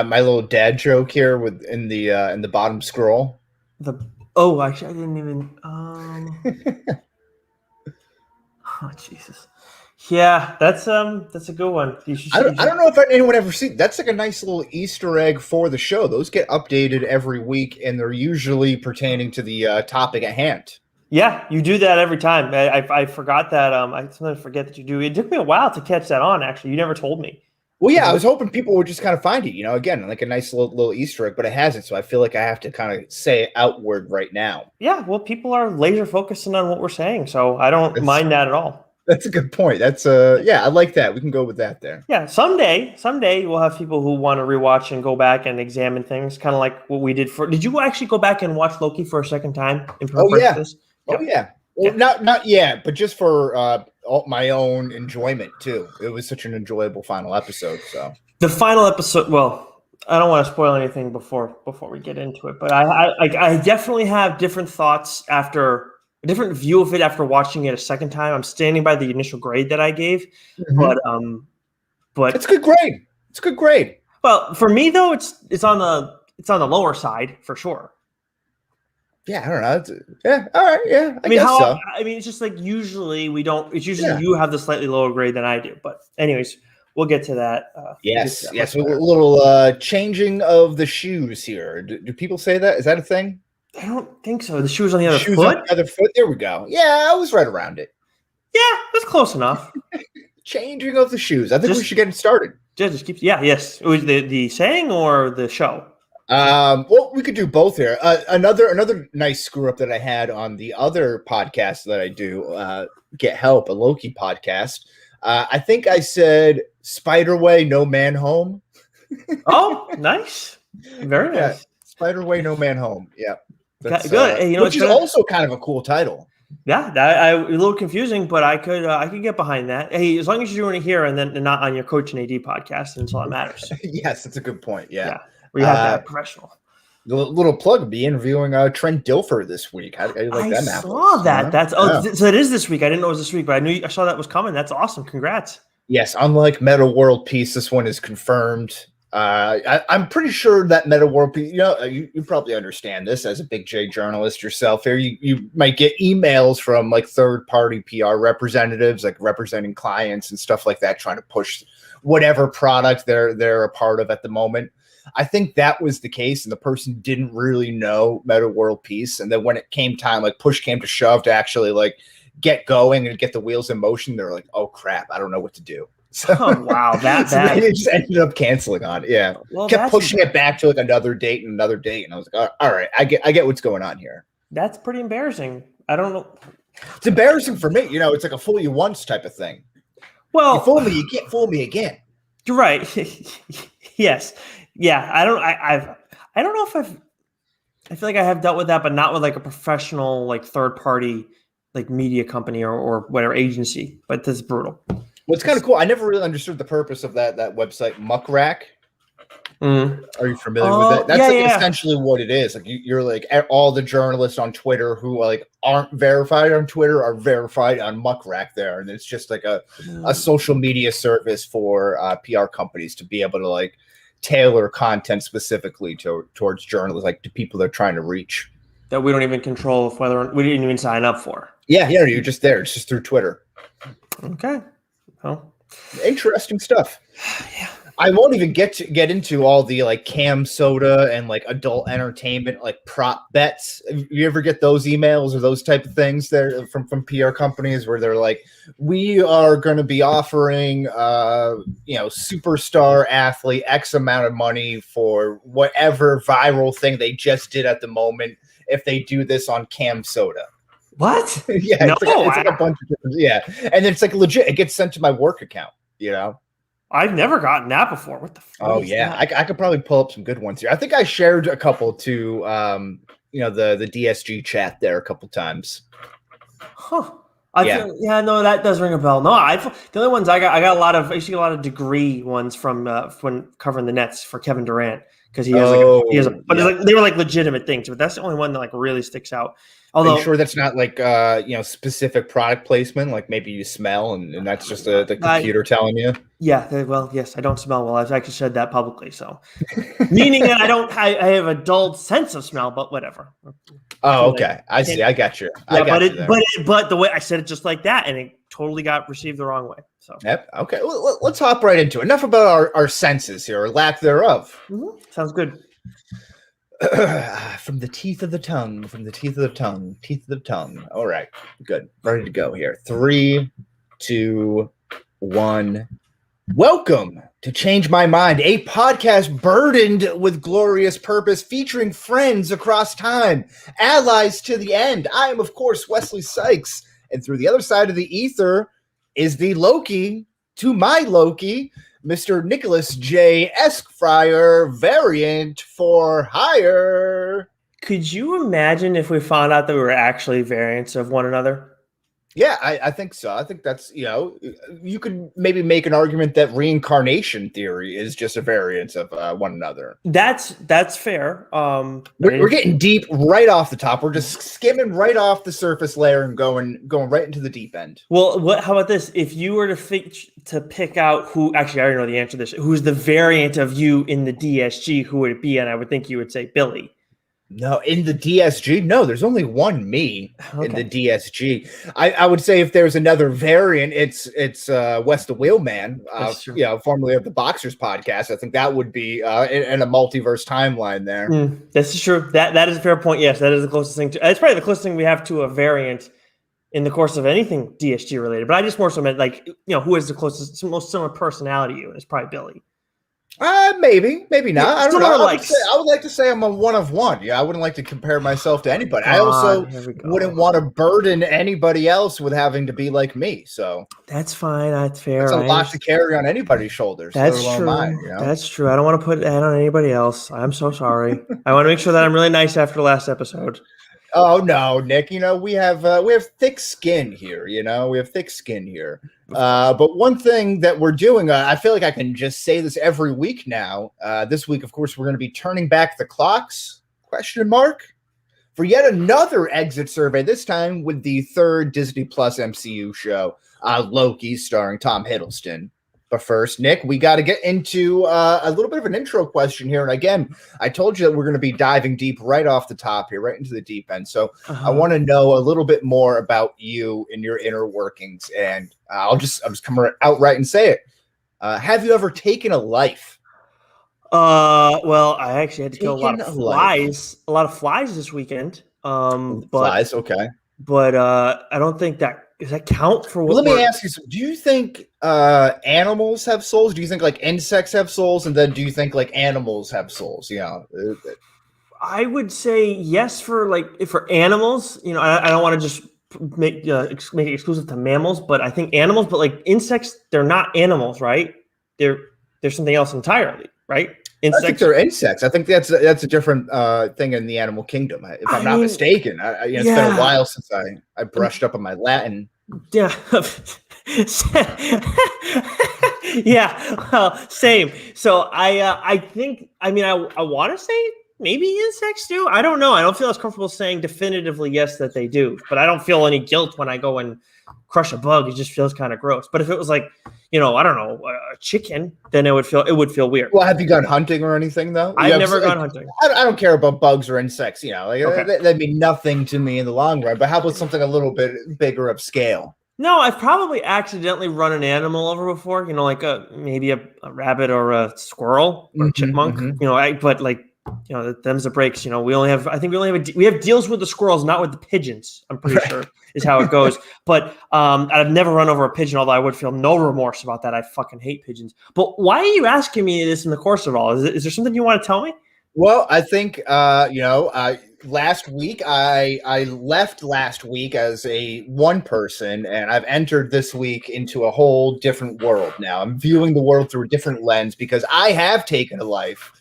my little dad joke here with in the bottom scroll. Actually, I didn't even. Oh Jesus. Yeah, that's a good one. I don't know if anyone ever seen. That's like a nice little Easter egg for the show. Those get updated every week, and they're usually pertaining to the topic at hand. Yeah, you do that every time. I forgot that. I sometimes forget that you do. It took me a while to catch that on. Actually, you never told me. Well, yeah, I was hoping people would just kind of find it. Again, like a nice little Easter egg, but it hasn't. So I feel like I have to kind of say it outward right now. Yeah, well, people are laser focusing on what we're saying, so I don't mind that at all. That's a good point. That's I like that. We can go with that there. Yeah, someday we'll have people who want to rewatch and go back and examine things, kind of like what we did for. Did you actually go back and watch Loki for a second time in preparation for this? Oh yeah. Well, not yet, but just for my own enjoyment too. It was such an enjoyable final episode. So the final episode. Well, I don't want to spoil anything before we get into it, but I definitely have different thoughts after a different view of it after watching it a second time. I'm standing by the initial grade that I gave, but it's a good grade. It's a good grade. Well, for me though, it's on the lower side for sure. Yeah, I don't know. Yeah, all right. Yeah, I guess so. I mean, it's just like usually we don't. It's usually you have the slightly lower grade than I do. But anyways, we'll get to that. Yes. A little changing of the shoes here. Do people say that? Is that a thing? I don't think so. The shoes on the other foot. On the other foot. There we go. Yeah, I was right around it. Yeah, that's close enough. Changing of the shoes. I think we should get it started. Just keep. Yeah. Yes. It was the saying or the show. Well, we could do both here. Another nice screw up that I had on the other podcast that I do, Get Help, a Loki podcast. I think I said Spiderway, No Man Home. Oh, nice. Very nice. Yeah, Spiderway, No Man Home. Yeah. That's good. Hey, which is also kind of a cool title. Yeah, a little confusing, but I could get behind that. Hey, as long as you're doing it here and then not on your Coach and AD podcast, that's all that matters. Yes, that's a good point. Yeah. We have that professional. The little plug, be interviewing Trent Dilfer this week. How do you like that? I saw that. That's so it is this week. I didn't know it was this week, but I saw that was coming. That's awesome. Congrats. Yes, unlike Meta World Peace, this one is confirmed. I'm pretty sure that Meta World Peace. You probably understand this as a big J journalist yourself. Here, you might get emails from like third-party PR representatives, like representing clients and stuff like that, trying to push whatever product they're a part of at the moment. I think that was the case, and the person didn't really know Meta World Peace. And then when it came time, like push came to shove to actually like get going and get the wheels in motion, they're like, "Oh crap, I don't know what to do." So, wow, they just ended up canceling on it. Yeah, kept pushing it back to like another date, and I was like, "All right, I get what's going on here." That's pretty embarrassing. I don't know. It's embarrassing for me. It's like a fool you once type of thing. Well, you fool me, you can't fool me again. You're right. Yes. Yeah, I don't know if I feel like I have dealt with that, but not with like a professional, like third party, like media company or whatever agency. But this is brutal. Well, it's kind of cool. I never really understood the purpose of that website, Muckrack. Are you familiar with it? That's essentially what it is. Like you're like all the journalists on Twitter who like aren't verified on Twitter are verified on Muckrack there, and it's just like a social media service for PR companies to be able to like tailor content specifically towards journalists, like to people they're trying to reach. That we don't even control whether we didn't even sign up for. Yeah, you're just there. It's just through Twitter. Okay. Well, interesting stuff. Yeah. I won't even get into all the like cam soda and like adult entertainment like prop bets. You ever get those emails or those type of things there from PR companies where they're like, we are going to be offering superstar athlete X amount of money for whatever viral thing they just did at the moment if they do this on cam soda. What? Yeah, no, it's like a bunch of different. Yeah, and it's like legit. It gets sent to my work account. I've never gotten that before. What the fuck? Oh yeah, I could probably pull up some good ones here. I think I shared a couple to the DSG chat there a couple times. Huh. Yeah, no, that does ring a bell. No, the only ones I got I used to get a lot of degree ones from when covering the Nets for Kevin Durant because he has but it's like they were like legitimate things, but that's the only one that like really sticks out. Although, are you sure that's not like specific product placement, like maybe you smell and that's just the computer telling you? Yeah, well, yes, I don't smell well. I've actually said that publicly, so meaning that I have a dull sense of smell, but whatever. Oh, okay. I see. I got you. But the way I said it just like that, and it totally got received the wrong way. So yep. Okay. Well, let's hop right into it. Enough about our senses here, or lack thereof. Mm-hmm. Sounds good. From the teeth of the tongue. All right. Good. Ready to go here. 3, 2, 1. Welcome to Change My Mind, a podcast burdened with glorious purpose, featuring friends across time, allies to the end. I am, of course, Wesley Sykes, and through the other side of the ether is the Loki to my Loki, Mr. Nicholas J. Esquire, variant for hire. Could you imagine if we found out that we were actually variants of one another? Yeah, I think so. I think that's, you could maybe make an argument that reincarnation theory is just a variance of one another. That's fair. We're getting deep right off the top. We're just skimming right off the surface layer and going right into the deep end. Well, how about this? If you were to pick out who, actually, I already know the answer to this, who's the variant of you in the DSG, who would it be? And I would think you would say Billy. No, in the DSG, no, there's only one me in the DSG. I would say if there's another variant, it's West the Wheelman, formerly of the Boxers podcast. I think that would be in a multiverse timeline there. This is true. That is a fair point. Yes, that is the closest thing to. It's probably the closest thing we have to a variant in the course of anything DSG related. But I just more so meant like who has the closest, most similar personality to you, and it's probably Billy. Maybe not. I don't know. I would like to say I'm a one of one. Yeah, I wouldn't like to compare myself to anybody. I also wouldn't want to burden anybody else with having to be like me. So that's fine. That's fair. It's a lot to carry on anybody's shoulders. That's true. Mine, That's true. I don't want to put that on anybody else. I'm so sorry. I want to make sure that I'm really nice after the last episode. Oh no, Nick. We have thick skin here. We have thick skin here. But one thing that we're doing, I feel like I can just say this every week now. This week, of course, we're going to be turning back the clocks? ? For yet another exit survey. This time with the third Disney Plus MCU show, Loki, starring Tom Hiddleston. But first, Nick, we got to get into a little bit of an intro question here. And again, I told you that we're going to be diving deep right off the top here, right into the deep end. So I want to know a little bit more about you and your inner workings. And I'll just come outright and say it. Have you ever taken a life? Well, I actually had to kill a lot of flies this weekend. Flies, okay. But I don't think does that count for what? Well, let me ask you, do you think animals have souls? Do you think like insects have souls? And then do you think like animals have souls? I would say yes for animals. I don't want to just make it exclusive to mammals, but I think animals, but like insects, they're not animals, right? They're something else entirely, right? Insects. I think they're insects. I think that's a different thing in the animal kingdom, if I'm not mistaken. It's been a while since I brushed up on my Latin. Yeah. Yeah. Well, same. So I think I want to say maybe insects do. I don't know. I don't feel as comfortable saying definitively yes that they do, but I don't feel any guilt when I go and crush a bug. It just feels kind of gross. But if it was like, I don't know, a chicken, then it would feel weird. Well, have you gone hunting or anything though? I've never gone hunting. I don't care about bugs or insects. That'd be nothing to me in the long run. But how about something a little bit bigger of scale? No, I've probably accidentally run an animal over before. Like maybe a rabbit or a squirrel or a chipmunk. Them's the breaks. We have deals with the squirrels, not with the pigeons. I'm pretty sure is how it goes. But I've never run over a pigeon, although I would feel no remorse about that. I fucking hate pigeons. But why are you asking me this in the course of it all? Is there something you want to tell me? Well, I think last week I left last week as a one person, and I've entered this week into a whole different world. Now I'm viewing the world through a different lens because I have taken a life.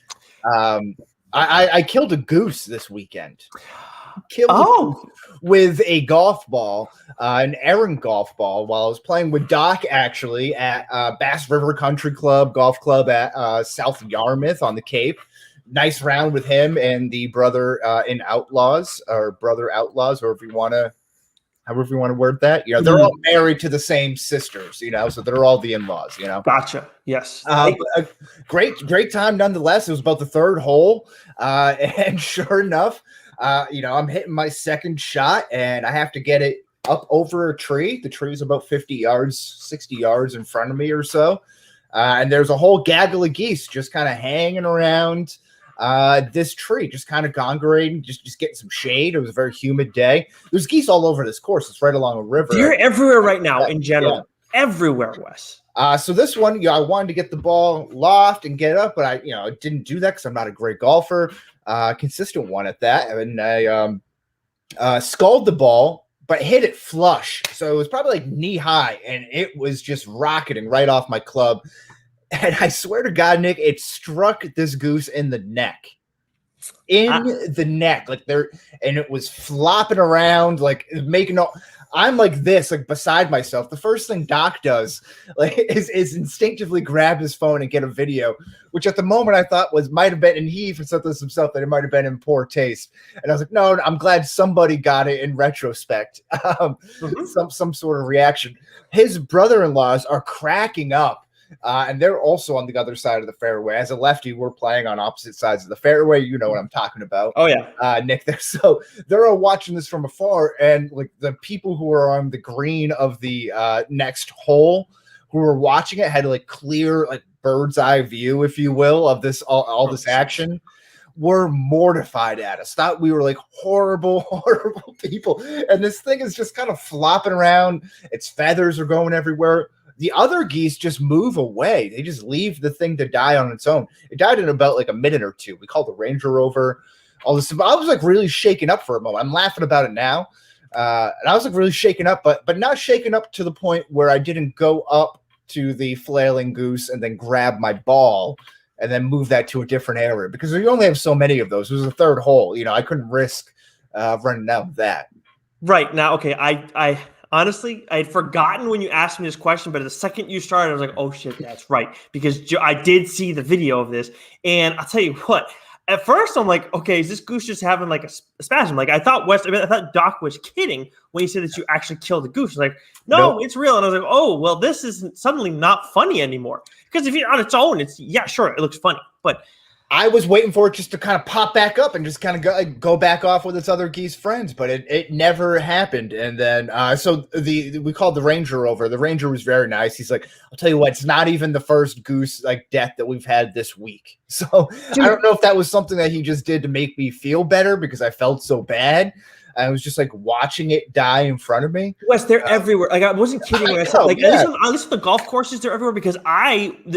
I killed a goose this weekend. killed Oh, with a golf ball, an errant golf ball, while I was playing with Doc actually at Bass River Country Club golf club at South Yarmouth on the Cape. Nice round with him and the brother in Outlaws, or brother Outlaws, or if you want to, however you want to word that. You know, they're all married to the same sisters, you know, so they're all the in-laws, you know. gotcha. Yes. A great time nonetheless. It was about the third hole, and sure enough, you know, I'm hitting my second shot, and I have to get it up over a tree. The tree is about 50 yards, 60 yards in front of me or so, and there's a whole gaggle of geese just kind of hanging around this tree, just kind of congregating, just getting some shade. It was a very humid day. There's geese all over this course. It's right along a river. You're everywhere right now in general. Yeah. Everywhere, Wes. So this one, you know, I wanted to get the ball loft and get it up, but I, you know, didn't do that because I'm not a great golfer, consistent one at that. And I sculled the ball, but hit it flush. So it was probably like knee high, and it was just rocketing right off my club. And I swear to God, Nick, it struck this goose in the neck. The neck, like there, and it was flopping around, like making all. I'm like this, like beside myself. The first thing Doc does, like, is instinctively grab his phone and get a video, which at the moment I thought might have been, and he even said this himself, that it might have been in poor taste. And I was like, no, I'm glad somebody got it in retrospect. Some sort of reaction. His brother-in-laws are cracking up. And they're also on the other side of the fairway. As a lefty, we're playing on opposite sides of the fairway. You know what I'm talking about. Oh, yeah. Nick, so they're all watching this from afar. And like the people who are on the green of the next hole who were watching it had to like clear like bird's eye view, if you will, of this all this action. Were mortified at us. Thought we were like horrible people. And this thing is just kind of flopping around. Its feathers are going everywhere. The other geese just move away. They just leave the thing to die on its own. It died in about like a minute or two. We called the Ranger over. All this. I was like really shaken up for a moment. I'm laughing about it now. And I was like really shaken up, but not shaken up to the point where I didn't go up to the flailing goose and then grab my ball and then move that to a different area, because we only have so many of those. It was the third hole. You know, I couldn't risk running out with that. Right. Now, okay, I honestly, I had forgotten when you asked me this question, but the second you started, I was like, oh, shit, that's right. Because I did see the video of this. And I'll tell you what, at first I'm like, okay, is this goose just having like a spasm? Like I thought Doc was kidding when he said that you actually killed the goose. Like, no, nope. It's real. And I was like, oh, well, this isn't suddenly not funny anymore. Because if you're on its own, yeah, sure, it looks funny. But I was waiting for it just to kind of pop back up and just kind of go back off with its other geese friends, but it never happened. And then so we called the Ranger over. The Ranger was very nice. He's like, I'll tell you what, it's not even the first goose like death that we've had this week. So I don't know if that was something that he just did to make me feel better because I felt so bad. I was just like watching it die in front of me. Wes, they're everywhere. Like I wasn't kidding when I said, like, at least the golf courses, they're everywhere. Because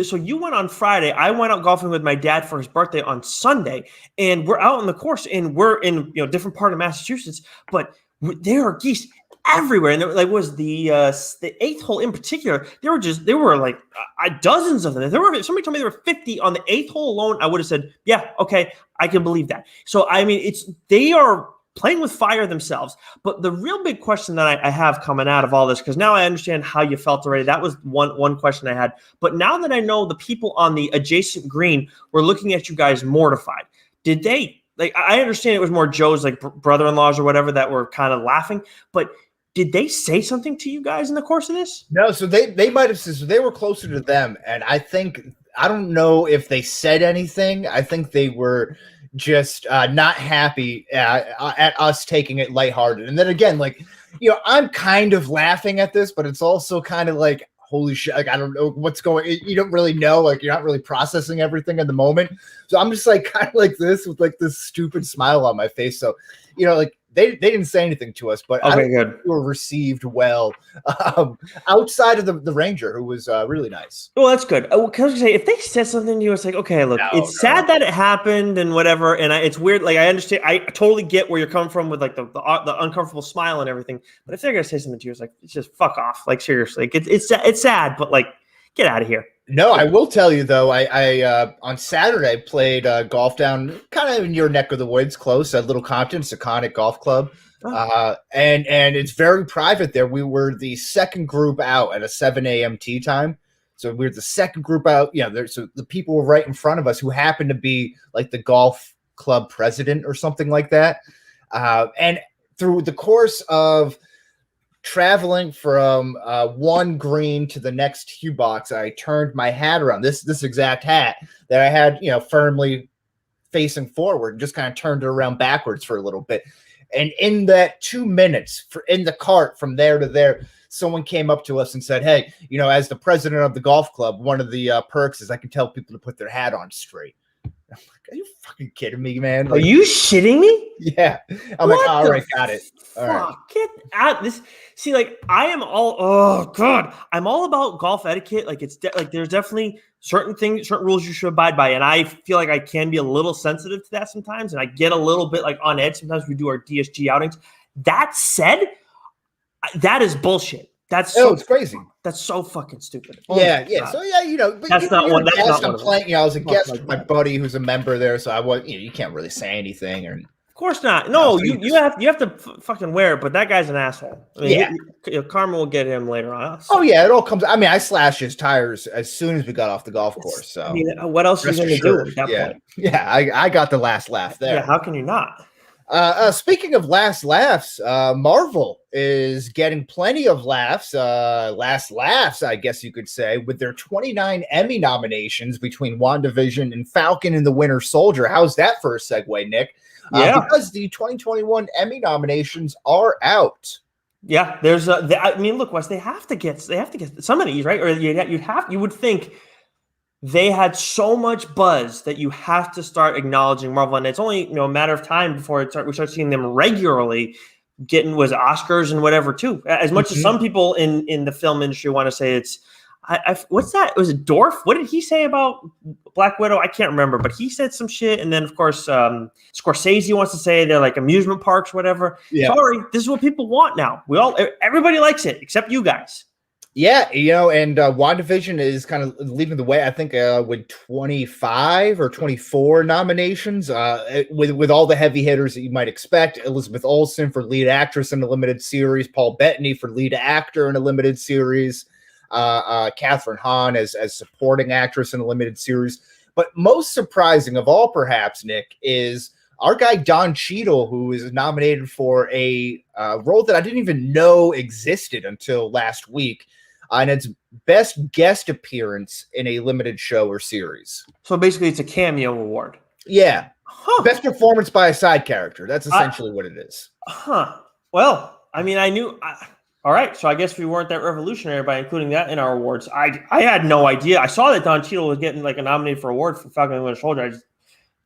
so you went on Friday. I went out golfing with my dad for his birthday on Sunday, and we're out on the course, and we're in different part of Massachusetts, but there are geese everywhere. And there, like was the 8th hole in particular, there were like dozens of them. Somebody told me there were 50 on the 8th hole alone. I would have said, yeah, okay, I can believe that. So I mean, they are playing with fire themselves. But the real big question that I have coming out of all this, because now I understand how you felt already. That was one question I had. But now that I know the people on the adjacent green were looking at you guys mortified, did they, like, I understand it was more Joe's like brother-in-laws or whatever that were kind of laughing, but did they say something to you guys in the course of this? No, so they might have said, so they were closer to them. And I don't know if they said anything. I think they were just not happy at us taking it lighthearted. And then again, like, I'm kind of laughing at this, but it's also kind of like, holy shit, like, I don't know what's going, you don't really know, like, you're not really processing everything in the moment. So I'm just like kind of like this with like this stupid smile on my face. So, like, they didn't say anything to us, but okay, I think we were received well outside of the Ranger, who was really nice. Well, that's good. Because if they said something to you, it's like, okay, look, it's sad that it happened and whatever, and it's weird. Like, I understand, I totally get where you're coming from with like the uncomfortable smile and everything. But if they're gonna say something to you, it's like, it's just fuck off. Like, seriously, it's sad, but like, get out of here. No, I will tell you though. I on Saturday played golf down kind of in your neck of the woods, close at Little Compton, Seconic Golf Club, and it's very private there. We were the second group out at a 7 a.m. tee time, so we were the second group out. So the people were right in front of us who happened to be like the golf club president or something like that, and through the course of traveling from one green to the next cue box, I turned my hat around, this exact hat that I had, firmly facing forward, and just kind of turned it around backwards for a little bit. And in that 2 minutes in the cart from there to there, someone came up to us and said, "Hey, as the president of the golf club, one of the perks is I can tell people to put their hat on straight." I'm like, "Are you fucking kidding me, man? Are you shitting me?" Yeah. I'm like, "All right, got it. All right." Get out this. See, like I am all. Oh God, I'm all about golf etiquette. Like it's like there's definitely certain things, certain rules you should abide by, and I feel like I can be a little sensitive to that sometimes, and I get a little bit like on edge sometimes. We do our DSG outings. That said, that is bullshit. It's crazy. That's so fucking stupid. Yeah. So but that's not one. That's not I'm one. Playing. I was a guest with my buddy who's a member there, so I was. You can't really say anything, or of course not. No, you have to fucking wear it. But that guy's an asshole. I mean, karma will get him later on. Oh yeah, it all comes. I mean, I slashed his tires as soon as we got off the golf course. So I mean, what else are you going to do at that point? Yeah, I got the last laugh there. Yeah, how can you not? Speaking of last laughs, Marvel is getting plenty of laughs, last laughs, I guess you could say, with their 29 Emmy nominations between WandaVision and Falcon and the Winter Soldier. How's that for a segue, Nick? Because the 2021 Emmy nominations are out. Yeah, there's I mean, look, Wes, they have to get some of these, right? Or you would think they had so much buzz that you have to start acknowledging Marvel, and it's only a matter of time before we start seeing them regularly getting Oscars and whatever too. As much as some people in the film industry want to say it's, what's that? Was it Dorff? What did he say about Black Widow? I can't remember, but he said some shit. And then of course Scorsese wants to say they're like amusement parks, whatever. Yeah. Sorry, this is what people want now. Everybody likes it except you guys. Yeah, and WandaVision is kind of leading the way, I think, with 25 or 24 nominations, with all the heavy hitters that you might expect. Elizabeth Olsen for lead actress in a limited series, Paul Bettany for lead actor in a limited series, Catherine Hahn as supporting actress in a limited series. But most surprising of all, perhaps, Nick, is our guy Don Cheadle, who is nominated for a role that I didn't even know existed until last week. And it's best guest appearance in a limited show or series. So basically it's a cameo award. Yeah. Best performance by a side character. That's essentially what it is. Well, I mean, I knew. All right. So I guess we weren't that revolutionary by including that in our awards. I had no idea. I saw that Don Cheadle was getting like a nominated for award for Falcon and Winter Soldier. I just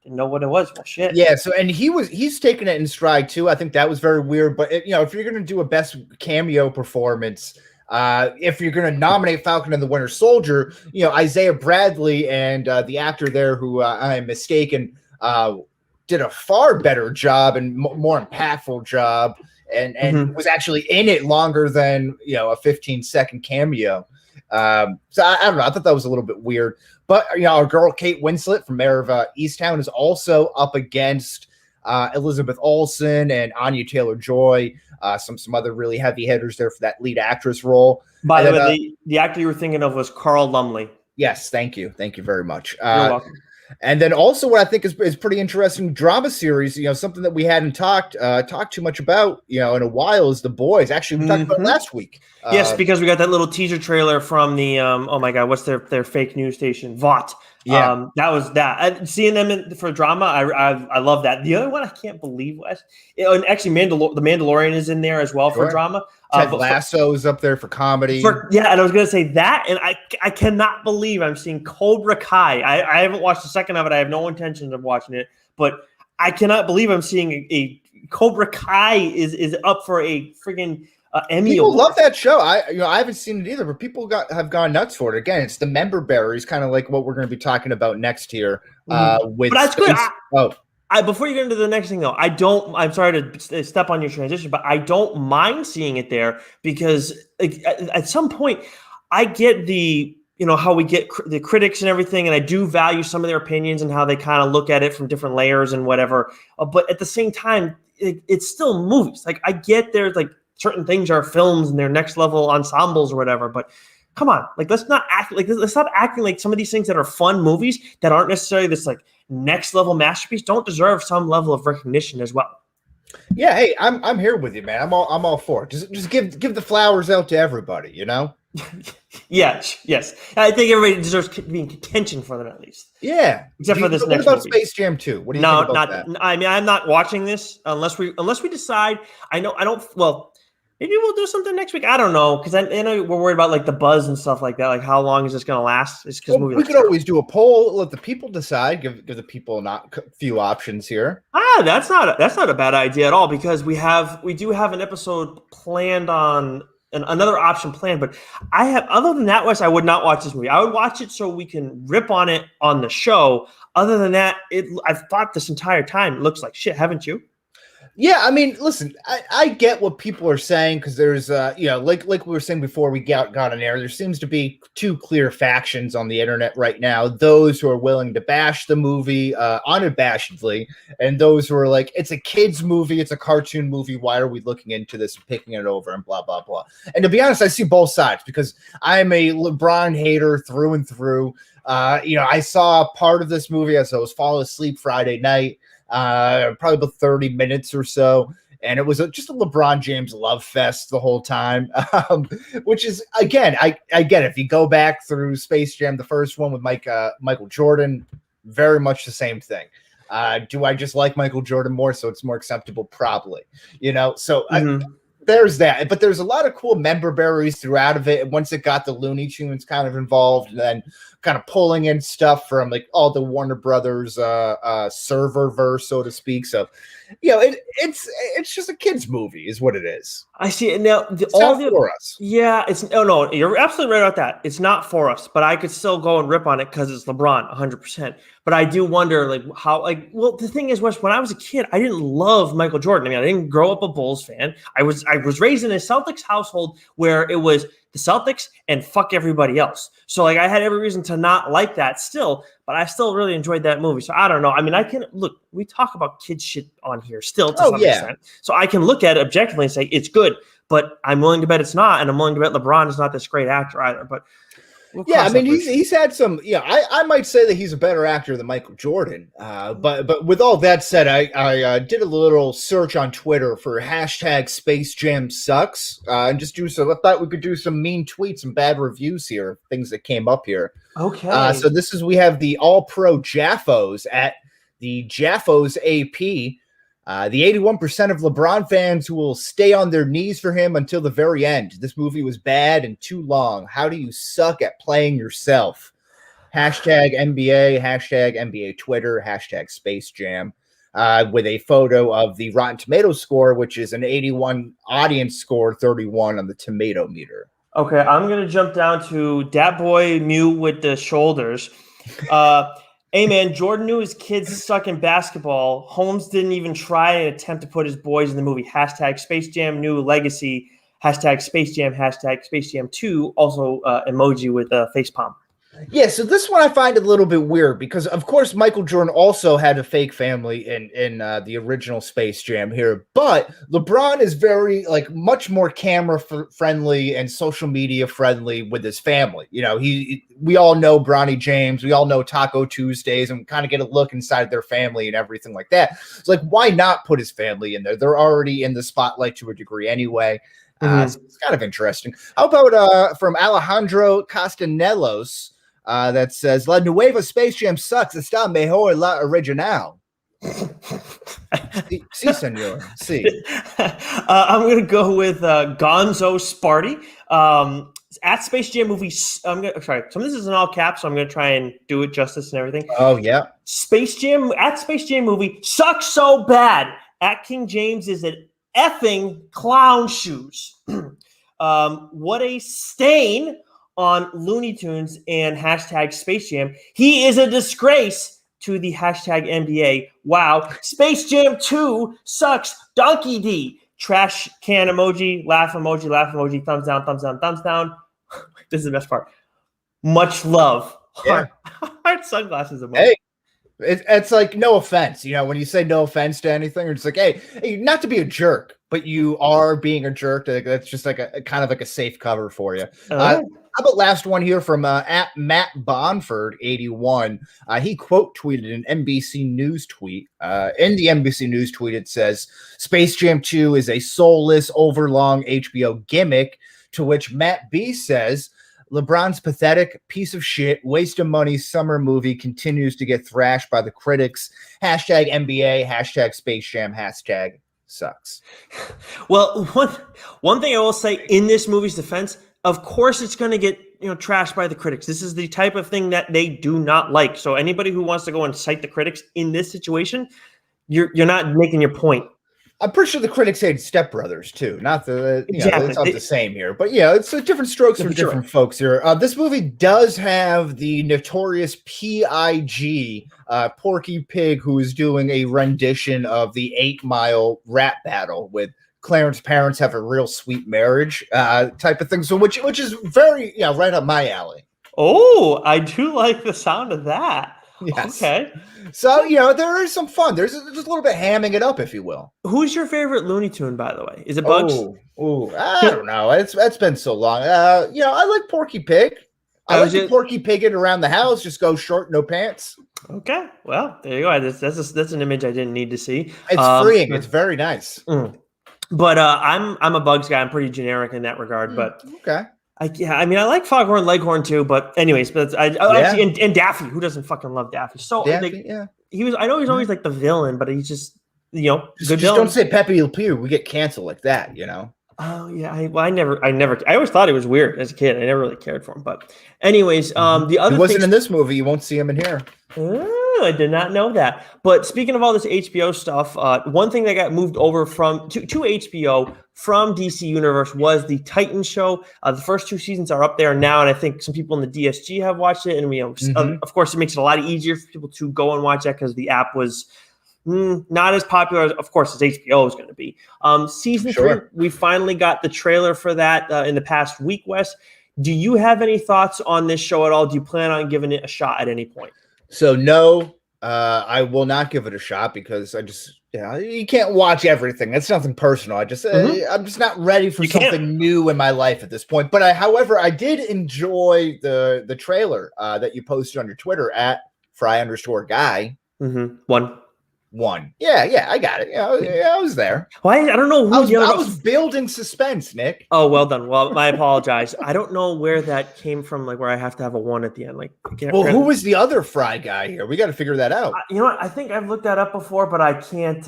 didn't know what it was. Well, shit. Yeah. So, and he's taking it in stride too. I think that was very weird. But if you're going to do a best cameo performance, if you're going to nominate Falcon and the Winter Soldier, Isaiah Bradley and the actor there, who I am mistaken, did a far better job and more impactful job, and was actually in it longer than a 15-second cameo. So I don't know. I thought that was a little bit weird. But our girl Kate Winslet from Mayor of Easttown is also up against Elizabeth Olsen and Anya Taylor-Joy. Some other really heavy hitters there for that lead actress role. By the way, the actor you were thinking of was Carl Lumley. Yes, thank you very much. You're welcome. And then also what I think is pretty interesting drama series, something that we hadn't talked too much about, in a while, is The Boys. Actually, we talked about it last week. Yes, because we got that little teaser trailer from the oh my God, what's their fake news station, Vought. Yeah, that was that. Seeing them for drama, I love that. The other one I can't believe was, and actually the Mandalorian is in there as well for drama. Ted Lasso is up there for comedy. And I was going to say that, and I cannot believe I'm seeing Cobra Kai. I haven't watched a second of it. I have no intentions of watching it, but I cannot believe I'm seeing a Cobra Kai is up for a friggin' Emmy. People love that show. I haven't seen it either, but people have gone nuts for it. Again, it's the member berries, kind of like what we're going to be talking about next year. But that's good. Before you get into the next thing, though, I'm sorry to step on your transition, but I don't mind seeing it there because at some point I get the how we get the critics and everything, and I do value some of their opinions and how they kind of look at it from different layers and whatever. But at the same time, it's still movies. Like, I get there's like certain things are films and they're next level ensembles or whatever, but come on, like let's not act like this. Let's stop acting like some of these things that are fun movies that aren't necessarily this like next level masterpiece don't deserve some level of recognition as well. Yeah, hey, I'm here with you, man. I'm all for it. Just give the flowers out to everybody, Yes. I think everybody deserves to be in contention for them at least. Yeah. Except for this next What about movie. Space Jam 2? What do you think about that? I mean, I'm not watching this unless we decide. Well, maybe we'll do something next week. I don't know, because I know we're worried about like the buzz and stuff like that. Like, how long is this going to last? It's because we could always do a poll, let the people decide. Give the people not a few options here. That's not a bad idea at all, because we do have an episode planned on. And another option planned, but other than that, Wes, I would not watch this movie. I would watch it so we can rip on it on the show. Other than that, I've thought this entire time it looks like shit, haven't you? Yeah, I mean, listen, I get what people are saying, because there's, like we were saying before we got on air, there seems to be two clear factions on the internet right now. Those who are willing to bash the movie unabashedly, and those who are like, it's a kid's movie, it's a cartoon movie, why are we looking into this and picking it over and blah, blah, blah. And to be honest, I see both sides, because I'm a LeBron hater through and through. I saw part of this movie as I was falling asleep Friday night. Probably about 30 minutes or so, and it was just a LeBron James love fest the whole time, which is, again, I get it. If you go back through Space Jam, the first one with Michael Jordan, very much the same thing. Do I just like Michael Jordan more, so it's more acceptable? Probably, so there's that. But there's a lot of cool member berries throughout of it. And once it got the Looney Tunes kind of involved, and then kind of pulling in stuff from like all the Warner Brothers server verse, so to speak. So, it's just a kid's movie, is what it is. I see it now. For us. Yeah, no, you're absolutely right about that. It's not for us, but I could still go and rip on it because it's LeBron, 100%. But I do wonder, like, how, like, well, the thing is, Wes, when I was a kid, I didn't love Michael Jordan. I mean, I didn't grow up a Bulls fan. I was raised in a Celtics household where it was the Celtics and fuck everybody else. So, like, I had every reason to not like that still, but I still really enjoyed that movie. So I don't know. I mean, we talk about kid shit on here still to some extent. So I can look at it objectively and say it's good, but I'm willing to bet it's not, and I'm willing to bet LeBron is not this great actor either. But I mean, he's had some. I might say that he's a better actor than Michael Jordan. But with all that said, I did a little search on Twitter for hashtag Space Jam sucks, and just I thought we could do some mean tweets and bad reviews here, things that came up here. Okay. So we have the All Pro Jaffos at the Jaffos AP. The 81% of LeBron fans who will stay on their knees for him until the very end. This movie was bad and too long. How do you suck at playing yourself? Hashtag NBA, hashtag NBA Twitter, hashtag Space Jam, with a photo of the Rotten Tomatoes score, which is an 81 audience score, 31 on the tomato meter. Okay, I'm going to jump down to Dat Boy Mew with the shoulders. Hey, man, Jordan knew his kids suck in basketball. Holmes didn't even try and attempt to put his boys in the movie. Hashtag Space Jam new legacy. Hashtag Space Jam. Hashtag Space Jam 2. Also emoji with a facepalm. Yeah, so this one I find a little bit weird because, of course, Michael Jordan also had a fake family in the original Space Jam here, but LeBron is very, much more camera friendly and social media friendly with his family. We all know Bronny James, we all know Taco Tuesdays, and kind of get a look inside their family and everything like that. It's like, why not put his family in there? They're already in the spotlight to a degree anyway. So it's kind of interesting. How about from Alejandro Castanelos? That says, La Nueva Space Jam sucks. Está mejor la original. Sí, senor. Sí. I'm going to go with Gonzo Sparty. At Space Jam movie, some of this is in all caps, so I'm going to try and do it justice and everything. Oh, yeah. Space Jam movie sucks so bad. At King James is an effing clown shoes. What a stain on Looney Tunes and hashtag Space Jam. He is a disgrace to the hashtag NBA. Wow. Space Jam 2 sucks. Donkey D. Trash can emoji, laugh emoji, thumbs down, thumbs down, thumbs down. This is the best part. Much love. Yeah. Heart sunglasses emoji. Hey, it's like no offense, when you say no offense to anything, it's like, hey, not to be a jerk, but you are being a jerk. That's just like a kind of like a safe cover for you. How about last one here from at Matt Bonford 81? He quote tweeted an NBC News tweet. In the NBC News tweet, it says, "Space Jam 2 is a soulless, overlong HBO gimmick." To which Matt B says, "LeBron's pathetic piece of shit, waste of money summer movie continues to get thrashed by the critics. Hashtag NBA, hashtag Space Jam, hashtag sucks." Well, one thing I will say in this movie's defense, of course it's going to get trashed by the critics. This is the type of thing that they do not like. So anybody who wants to go and cite the critics in this situation, you're not making your point. I'm pretty sure the critics hate Step Brothers too. Not the exactly. It's not the same here, but it's different strokes for different folks here. This movie does have the notorious PIG, Porky Pig, who is doing a rendition of the 8 Mile rap battle with Clarence Parents Have a Real Sweet Marriage type of thing. So which is very right up my alley. Oh, I do like the sound of that. Yes. Okay. So, there is some fun. There's just a little bit hamming it up, if you will. Who's your favorite Looney Tune, by the way? Is it Bugs? Oh, I don't know. It's been so long. I like Porky Pig. I like the Porky Pigging around the house. Just go short, no pants. Okay. Well, there you go. That's an image I didn't need to see. It's freeing. It's very nice. But I'm a Bugs guy. I'm pretty generic in that regard. But okay. I like Foghorn Leghorn too, but anyways, but actually, and Daffy, who doesn't fucking love Daffy? So Daffy, he was. I know he's always like the villain, but he's just just don't say Pepe Le Pew. We get canceled like that, Oh yeah, I always thought he was weird as a kid. I never really cared for him, but anyways, the other he wasn't in this movie. You won't see him in here. I did not know that. But speaking of all this HBO stuff, one thing that got moved over to HBO from DC Universe was the Titans show. The first 2 seasons are up there now, and I think some people in the DSG have watched it. And of course, it makes it a lot easier for people to go and watch that because the app was not as popular, of course, as HBO is going to be. Season 3, we finally got the trailer for that in the past week, Wes. Do you have any thoughts on this show at all? Do you plan on giving it a shot at any point? So no, I will not give it a shot because I just, you can't watch everything. That's nothing personal. I'm just not ready for something new in my life at this point. But however, I did enjoy the trailer that you posted on your Twitter at Fry_guy. One. Yeah, I got it. I was there. Well, I don't know who I was building suspense, Nick. Oh, well done. Well, I apologize. I don't know where that came from, like where I have to have a 1 at the end. Who was the other Fry guy here? We got to figure that out. You know what? I think I've looked that up before, but I can't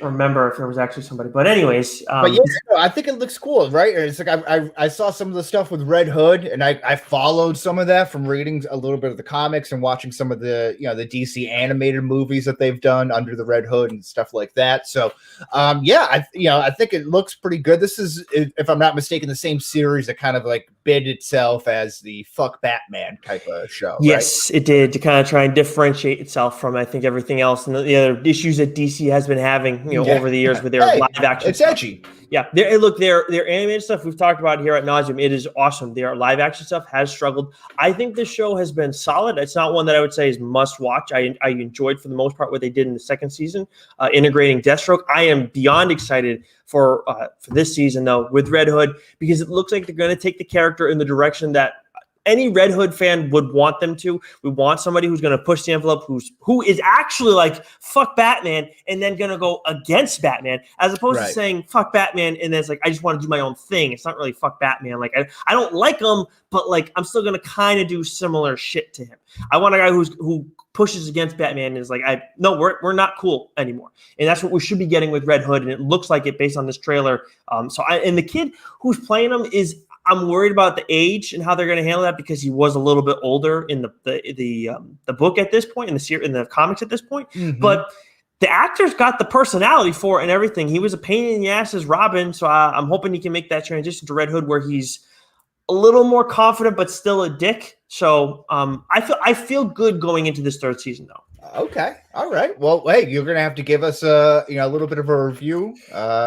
remember if there was actually somebody. But anyways, I think it looks cool, right? It's like I saw some of the stuff with Red Hood, and I followed some of that from reading a little bit of the comics and watching some of the the DC animated movies that they've done under the Red Hood and stuff like that. So I think it looks pretty good. This is, if I'm not mistaken, the same series that kind of like bid itself as the fuck Batman type of show. Yes, right? It did, to kind of try and differentiate itself from, I think, everything else and the other issues that DC has been having over the years with their live action it's stuff. Edgy. Yeah, their animated stuff we've talked about here at nauseum. It is awesome. Their live action stuff has struggled. I think this show has been solid. It's not one that I would say is must watch. I enjoyed for the most part what they did in the second season, integrating Deathstroke. I am beyond excited for this season though with Red Hood, because it looks like they're going to take the character in the direction that any Red Hood fan would want them to. We want somebody who's going to push the envelope, who is actually like fuck Batman, and then going to go against Batman, as opposed to saying fuck Batman and then it's like I just want to do my own thing. It's not really fuck Batman. Like I don't like him, but like I'm still going to kind of do similar shit to him. I want a guy who pushes against Batman and is like, we're not cool anymore, and that's what we should be getting with Red Hood, and it looks like it based on this trailer. And the kid who's playing him is. I'm worried about the age and how they're going to handle that, because he was a little bit older in the book at this point, in the comics at this point. But the actor's got the personality for it and everything. He was a pain in the ass as Robin, so I'm hoping he can make that transition to Red Hood where he's a little more confident but still a dick. So I feel good going into this third season though. Okay. All right. Well, hey, you're gonna have to give us a little bit of a review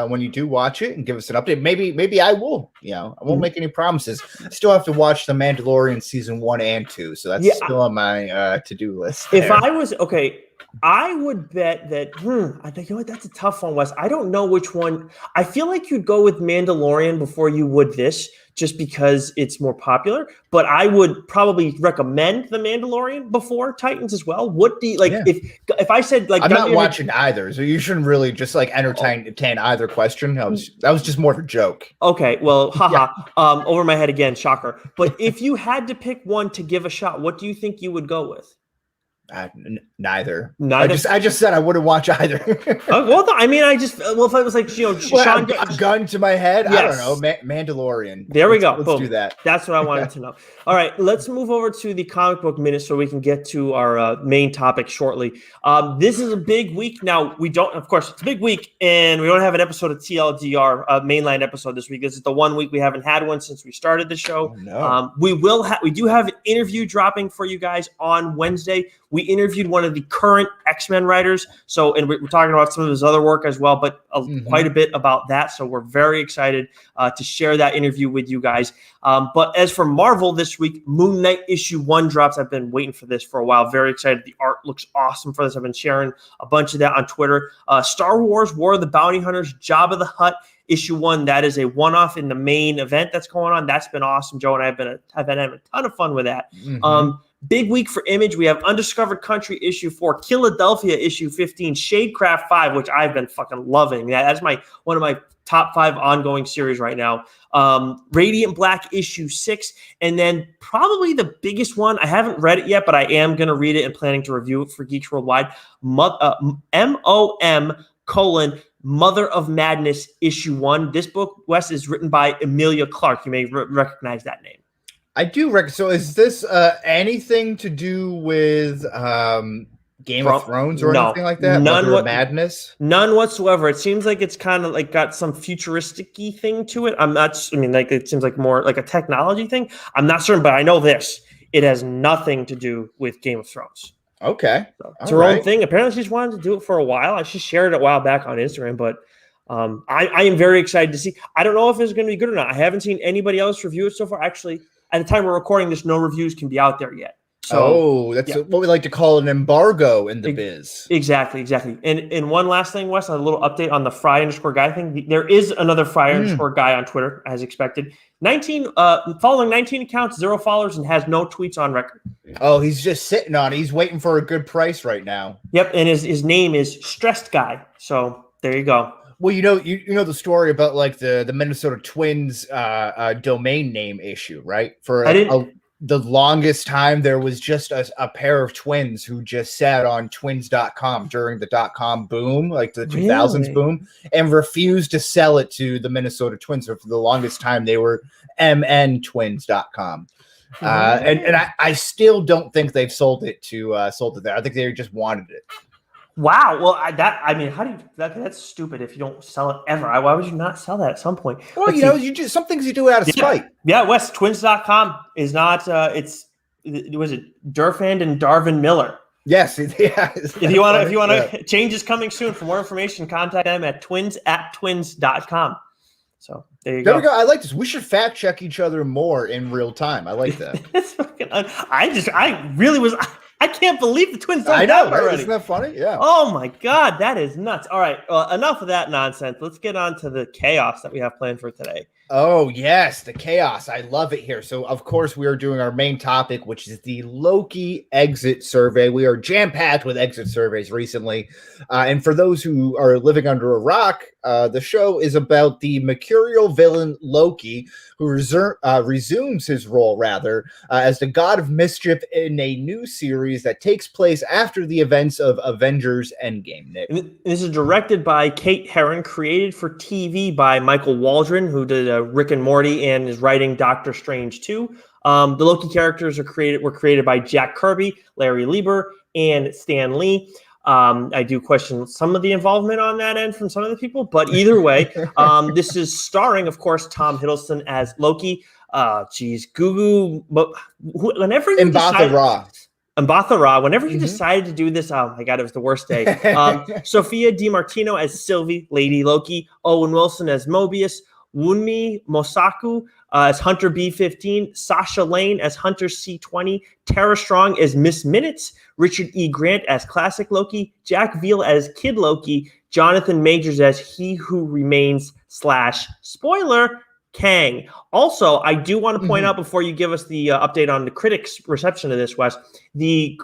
when you do watch it and give us an update. Maybe I will. I won't make any promises. I still have to watch The Mandalorian season 1 and 2, so that's still on my to-do list. If I was okay, I would bet that. I think that's a tough one, Wes. I don't know which one. I feel like you'd go with Mandalorian before you would this, just because it's more popular. But I would probably recommend The Mandalorian before Titans as well. What do you like? Yeah. If I said like I'm not watching either, so you shouldn't really just like entertain either question. That was just more of a joke. Okay, well, haha, over my head again, shocker. But if you had to pick one to give a shot, what do you think you would go with? Neither. I just said I wouldn't watch either. If it was like Sean gun to my head, yes. I don't know, Mandalorian. There we go. Let's do that. That's what I wanted to know. All right, let's move over to the comic book minute so we can get to our main topic shortly. This is a big week. Now of course, it's a big week, and we don't have an episode of TLDR mainline episode this week. This is the 1 week we haven't had one since we started the show. Oh, no. We do have an interview dropping for you guys on Wednesday. We interviewed one of the current X-Men writers, and we're talking about some of his other work as well, but quite a bit about that. So we're very excited to share that interview with you guys. But as for Marvel this week, Moon Knight issue 1 drops. I've been waiting for this for a while. Very excited. The art looks awesome for this. I've been sharing a bunch of that on Twitter. Star Wars War of the Bounty Hunters, Jabba the Hutt issue 1. That is a one-off in the main event that's going on. That's been awesome. Joe and I have been having a ton of fun with that. Big week for Image. We have Undiscovered Country issue 4, Philadelphia issue 15, Shadecraft 5, which I've been fucking loving. That's one of my top 5 ongoing series right now. Radiant Black issue 6, and then probably the biggest one. I haven't read it yet, but I am going to read it and planning to review it for Geeks Worldwide. MOM: Mother of Madness issue 1. This book, Wes, is written by Emilia Clarke. You may recognize that name. I do reckon. So is this anything to do with Game of Thrones or anything like that? Madness? None whatsoever. It seems like it's kind of like got some futuristic-y thing to it. It seems like more like a technology thing. I'm not certain, but I know this. It has nothing to do with Game of Thrones. Okay. So it's her own thing. Apparently she's wanted to do it for a while. She shared it a while back on Instagram, but I am very excited to see. I don't know if it's going to be good or not. I haven't seen anybody else review it so far. Actually, at the time we're recording this, no reviews can be out there yet. So, that's what we like to call an embargo in the biz. Exactly. And one last thing, Wes, a little update on the Fry_Guy thing. There is another Fry_Guy on Twitter, as expected. Following 19 accounts, 0 followers, and has no tweets on record. Oh, he's just sitting on it. He's waiting for a good price right now. Yep, and his name is Stressed Guy. So there you go. Well, you know the story about like the Minnesota Twins domain name issue, right? For the longest time, there was just a pair of twins who just sat on twins.com during the .com boom, like the 2000s boom, and refused to sell it to the Minnesota Twins. So for the longest time, they were mntwins.com. And I still don't think they've sold it there. I think they just wanted it. Wow. Well, that's stupid if you don't sell it ever. Why would you not sell that at some point? Well, you just some things you do out of spite. Yeah, Wes, twins.com is not was it Durfand and Darvin Miller. Yes, yeah. If you want to change is coming soon. For more information, contact them at twins@twins.com. So there you go. There we go. I like this. We should fact check each other more in real time. I like that. I can't believe the Twins don't have already. Isn't that funny? Yeah. Oh my God, that is nuts. All right, enough of that nonsense. Let's get on to the chaos that we have planned for today. Oh yes, the chaos. I love it here. So of course we are doing our main topic, which is the Loki exit survey. We are jam-packed with exit surveys recently. And for those who are living under a rock, the show is about the mercurial villain Loki, who resumes his role as the god of mischief in a new series that takes place after the events of Avengers Endgame. Nick. And this is directed by Kate Herron, created for TV by Michael Waldron, who did Rick and Morty and is writing Doctor Strange 2. The Loki characters were created by Jack Kirby, Larry Lieber, and Stan Lee. I do question some of the involvement on that end from some of the people, but either way, this is starring, of course, Tom Hiddleston as Loki. Gugu, but whenever you Mbatha-Raw. Mbathara, whenever he decided to do this, oh my God, it was the worst day. Sophia DiMartino as Sylvie, Lady Loki. Owen Wilson as Mobius. Wunmi Mosaku as Hunter B-15. Sasha Lane as Hunter C-20. Tara Strong as Miss Minutes. Richard E. Grant as Classic Loki. Jack Veal as Kid Loki. Jonathan Majors as He Who Remains / spoiler, Kang. Also, I do want to point out before you give us the update on the critics' reception of this, Wes, the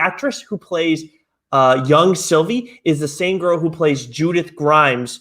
actress who plays young Sylvie is the same girl who plays Judith Grimes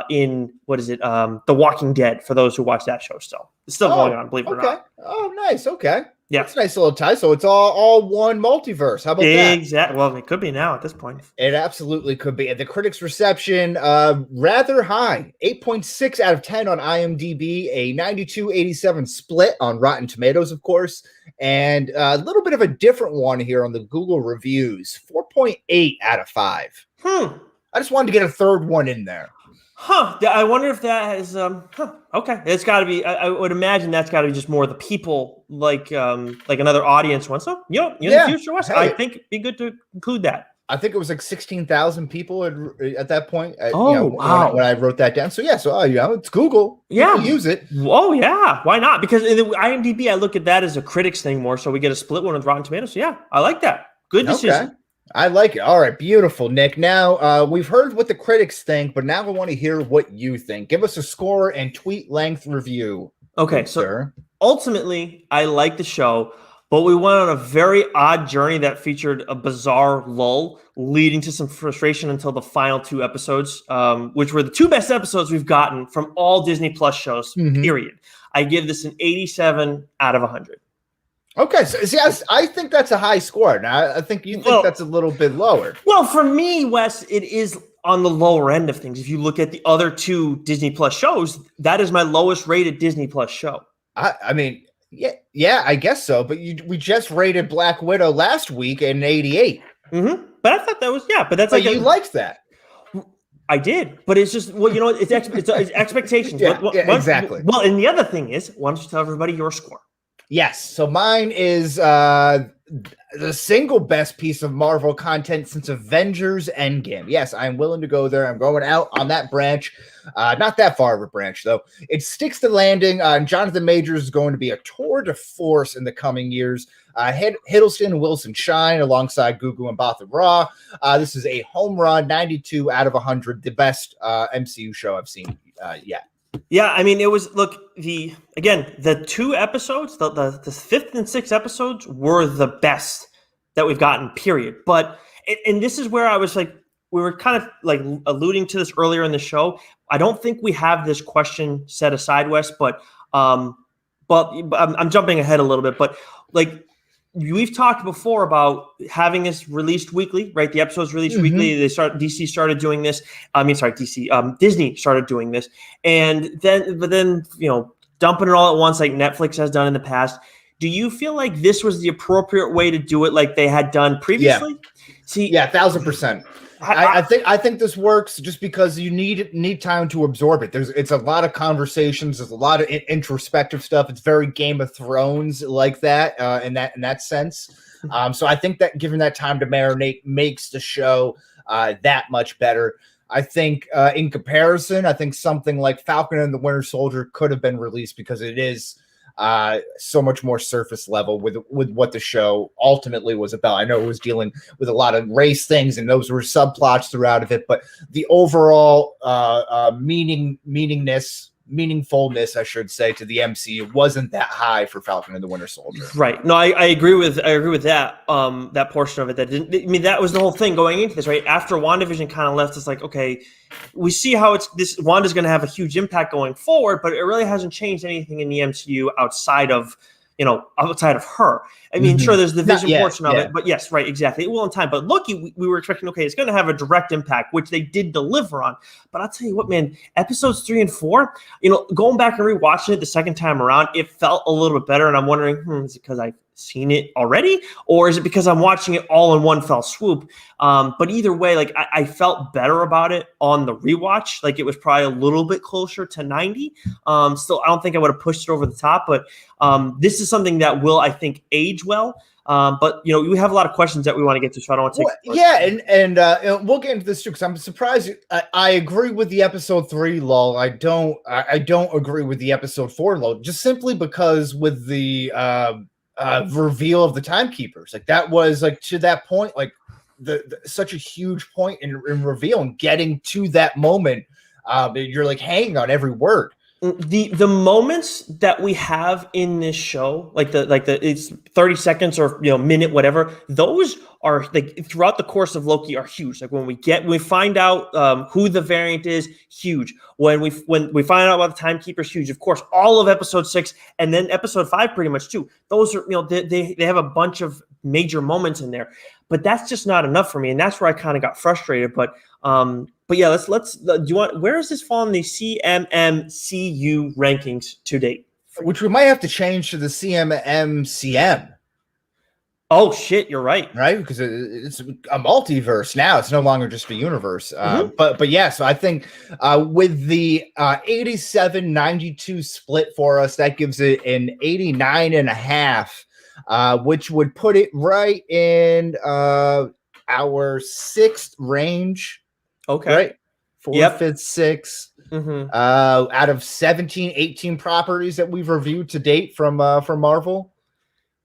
in The Walking Dead. For those who watch that show, it's still going on. Believe it or not. Oh, nice. Okay. Yeah, that's a nice little tie. So it's all one multiverse. How about that? Exactly. Well, it could be now at this point. It absolutely could be. The critics' reception, rather high, 8.6 out of 10 on IMDb, a 92-87 split on Rotten Tomatoes, of course, and a little bit of a different one here on the Google reviews, 4.8 out of 5. I just wanted to get a third one in there. I wonder if that is okay. It's got to be. I would imagine that's got to be just more the people like another audience one. So in the future, Wes, I think it'd be good to include that. I think it was like 16,000 people at that point. Wow! When I wrote that down. So it's Google. Yeah, people use it. Oh yeah, why not? Because in the IMDb, I look at that as a critics thing more. So we get a split one with Rotten Tomatoes. So yeah, I like that. Good decision. Okay. I like it. All right, beautiful, Nick. Now, we've heard what the critics think, but now I want to hear what you think. Give us a score and tweet length review. Okay, so ultimately, I like the show, but we went on a very odd journey that featured a bizarre lull leading to some frustration until the final 2 episodes, which were the 2 best episodes we've gotten from all Disney Plus shows, period. I give this an 87 out of 100. Okay, so yes, I think that's a high score. Now, I think you think that's a little bit lower. Well, for me, Wes, it is on the lower end of things. If you look at the other 2 Disney Plus shows, that is my lowest rated Disney Plus show. I mean, yeah, I guess so. But we just rated Black Widow last week at an 88. But I thought that was but that's you liked that. I did, but it's just it's expectations. Exactly. Well, and the other thing is, why don't you tell everybody your score? Yes, so mine is the single best piece of Marvel content since Avengers Endgame. Yes, I'm willing to go there. I'm going out on that branch. Not that far of a branch, though. It sticks the landing. Jonathan Majors is going to be a tour de force in the coming years. Hiddleston and Wilson shine alongside Gugu and Mbathara. This is a home run, 92 out of 100, the best MCU show I've seen yet. Yeah, I mean, it was the 2 episodes, the 5th and 6th episodes were the best that we've gotten, period. But and this is where I was like, we were kind of like alluding to this earlier in the show. I don't think we have this question set aside, Wes, but I'm jumping ahead a little bit, but like we've talked before about having this released weekly, right? The episodes released weekly. DC started doing this. Disney started doing this, and then dumping it all at once like Netflix has done in the past. Do you feel like this was the appropriate way to do it, like they had done previously? Yeah. 1,000%. I think this works just because you need time to absorb it. It's a lot of conversations. There's a lot of introspective stuff. It's very Game of Thrones like that in that sense. So I think that giving that time to marinate makes the show that much better. I think in comparison, I think something like Falcon and the Winter Soldier could have been released because it is so much more surface level with what the show ultimately was about. I know it was dealing with a lot of race things, and those were subplots throughout of it, but the overall meaningfulness, I should say, to the MCU wasn't that high for Falcon and the Winter Soldier. Right. No, I agree with that. That portion of it that was the whole thing going into this, right? After WandaVision kind of left us like, okay, we see how Wanda's going to have a huge impact going forward, but it really hasn't changed anything in the MCU outside of her. I mean, sure, there's the vision portion of it, but yes, right, exactly. It will in time. But Loki, we were expecting, okay, it's going to have a direct impact, which they did deliver on. But I'll tell you what, man, episodes 3 and 4, going back and rewatching it the second time around, it felt a little bit better. And I'm wondering, is it because I've seen it already, or is it because I'm watching it all in one fell swoop? But either way, like I felt better about it on the rewatch. Like it was probably a little bit closer to 90. Still, I don't think I would have pushed it over the top, but this is something that will, I think, age well. But we have a lot of questions that we want to get to, so I don't want to take. And we'll get into this too because I'm surprised. I agree with the episode 3 lull. I don't agree with the episode 4 lull, just simply because with the reveal of the timekeepers, like that was like to that point, like the such a huge point in reveal and getting to that moment. You're like hanging on every word. The moments that we have in this show, like the it's 30 seconds or minute, whatever, those are like throughout the course of Loki are huge. Like when we find out who the variant is, huge. When we find out about the timekeepers, huge. Of course, all of episode 6 and then episode 5 pretty much too. Those are they have a bunch of major moments in there, but that's just not enough for me, and that's where I kind of got frustrated. But yeah, let's do you want, where is this fall in the CMMCU rankings to date? Which we might have to change to the CMMCM. Oh shit, you're right. Right? Because it's a multiverse now. It's no longer just a universe. But yeah, so I think with the 87-92 split for us, that gives it an 89.5, which would put it right in our 6th range. Okay. Right. 4th, 5th, 6th. Out of 17, 18 properties that we've reviewed to date from Marvel.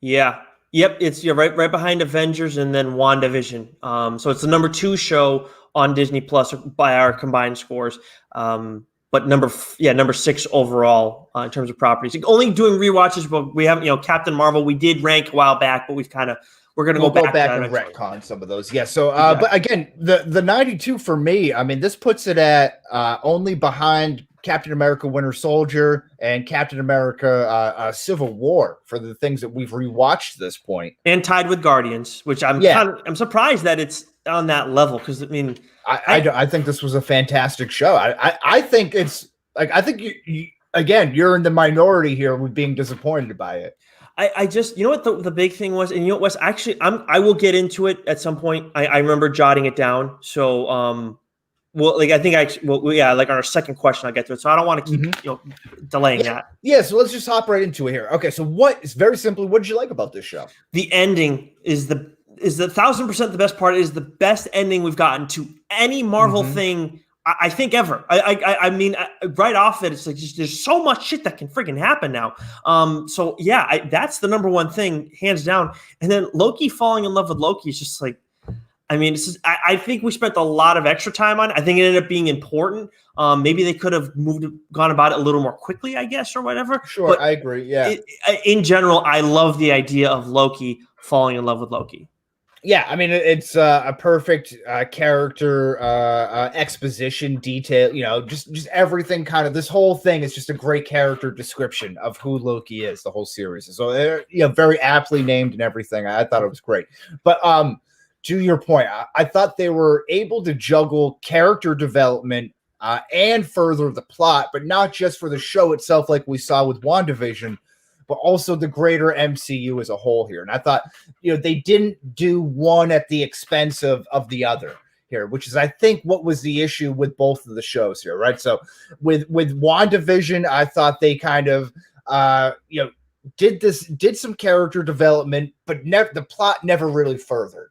Yeah. Yep. It's right behind Avengers and then WandaVision. So it's the number 2 show on Disney Plus by our combined scores. But number 6 overall in terms of properties. Only doing rewatches, but we haven't. Captain Marvel we did rank a while back, but we're going to go back and retcon some of those. Yeah. So, but again, the 92 for me, I mean, this puts it at only behind Captain America Winter Soldier and Captain America Civil War for the things that we've rewatched to this point. And tied with Guardians, which I'm surprised that it's on that level because, I mean. I think this was a fantastic show. I think it's like, I think you again, you're in the minority here with being disappointed by it. I just, what the big thing was, and what was actually, I will get into it at some point. I remember jotting it down. So, like on our second question, I'll get to it. So I don't want to keep, delaying that. Yeah. So let's just hop right into it here. Okay. So very simply, what did you like about this show? The ending is the 1,000% the best part. Is the best ending we've gotten to any Marvel thing, I think, ever. I mean, right off it, it's like there's so much shit that can freaking happen now. So yeah, that's the number one thing, hands down. And then Loki falling in love with Loki is just like, I mean, I think we spent a lot of extra time on it. I think it ended up being important. Maybe they could have gone about it a little more quickly, I guess, or whatever. Sure, but I agree. Yeah. In general, I love the idea of Loki falling in love with Loki. Yeah, I mean, it's a perfect character exposition detail, just everything kind of, this whole thing is just a great character description of who Loki is, the whole series. So, very aptly named and everything. I thought it was great. But to your point, I thought they were able to juggle character development and further the plot, but not just for the show itself like we saw with WandaVision, but also the greater MCU as a whole here. And I thought, they didn't do one at the expense of the other here, which is, I think, what was the issue with both of the shows here, right? So with WandaVision, I thought they kind of, did some character development, but the plot never really furthered.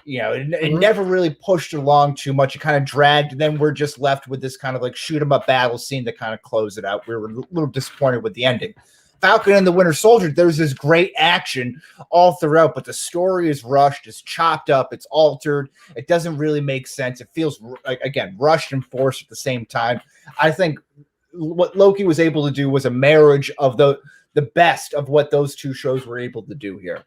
It never really pushed along too much. It kind of dragged. And then we're just left with this kind of like shoot 'em up battle scene to kind of close it out. We were a little disappointed with the ending. Falcon and the Winter Soldier, there's this great action all throughout, but the story is rushed, it's chopped up, it's altered. It doesn't really make sense. It feels, again, rushed and forced at the same time. I think what Loki was able to do was a marriage of the best of what those two shows were able to do here.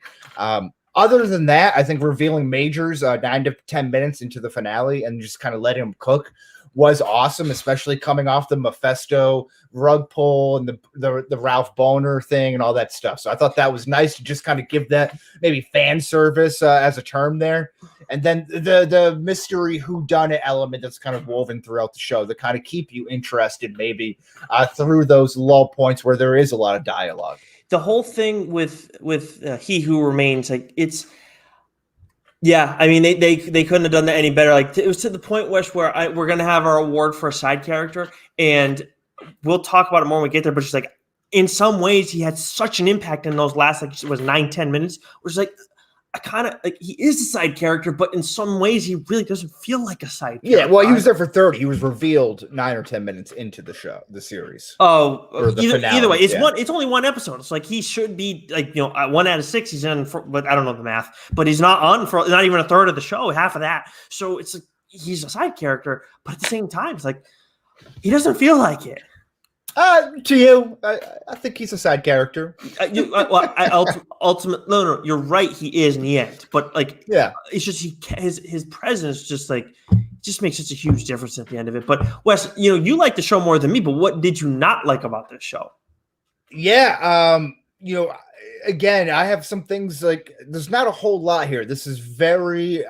Other than that, I think revealing Majors 9 to 10 minutes into the finale and just kind of letting him cook was awesome, especially coming off the Mephisto rug pull and the Ralph Boner thing and all that stuff. So I thought that was nice to just kind of give that maybe fan service as a term there. And then the mystery whodunit element that's kind of woven throughout the show to kind of keep you interested maybe through those lull points where there is a lot of dialogue. The whole thing with He Who Remains, like it's, yeah, I mean they couldn't have done that any better. Like it was to the point where we're gonna have our award for a side character, and we'll talk about it more when we get there. But just like in some ways, he had such an impact in those last 9-10 minutes. Which is like, I kind of like he is a side character, but in some ways he really doesn't feel like a side character. Yeah, well, he was there for 30. He was revealed 9 or 10 minutes into the show, the series. Oh, or the either way, it's yeah. it's only one episode. It's like he should be like 1 out of 6 he's in, but I don't know the math. But he's not on for not even a third of the show, half of that. So it's like he's a side character, but at the same time, it's like he doesn't feel like it. To you, I think he's a side character. Ultimately, no, you're right. He is in the end, but like, yeah, it's just his presence just makes such a huge difference at the end of it. But Wes, you like the show more than me, but what did you not like about this show? Yeah, again, I have some things like there's not a whole lot here. This is very, very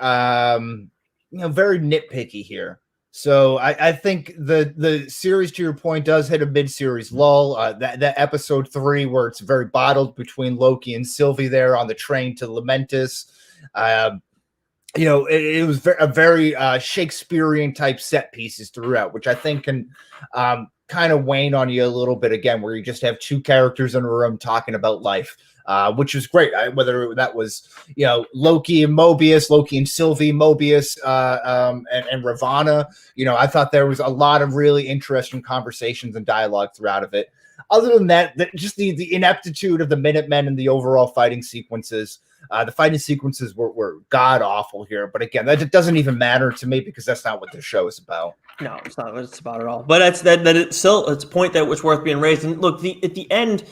nitpicky here. So I think the series, to your point, does hit a mid-series lull. That episode 3 where it's very bottled between Loki and Sylvie there on the train to Lamentus. It was a very Shakespearean type set pieces throughout, which I think can kind of wane on you a little bit again, where you just have 2 characters in a room talking about life. Which was great. Whether that was, Loki and Mobius, Loki and Sylvie, Mobius, and Ravonna. I thought there was a lot of really interesting conversations and dialogue throughout of it. Other than that, just the ineptitude of the Minutemen and the overall fighting sequences. The fighting sequences were god awful here. But again, that doesn't even matter to me because that's not what the show is about. No, it's not what it's about at all. But it's a point that was worth being raised. And look, at the end.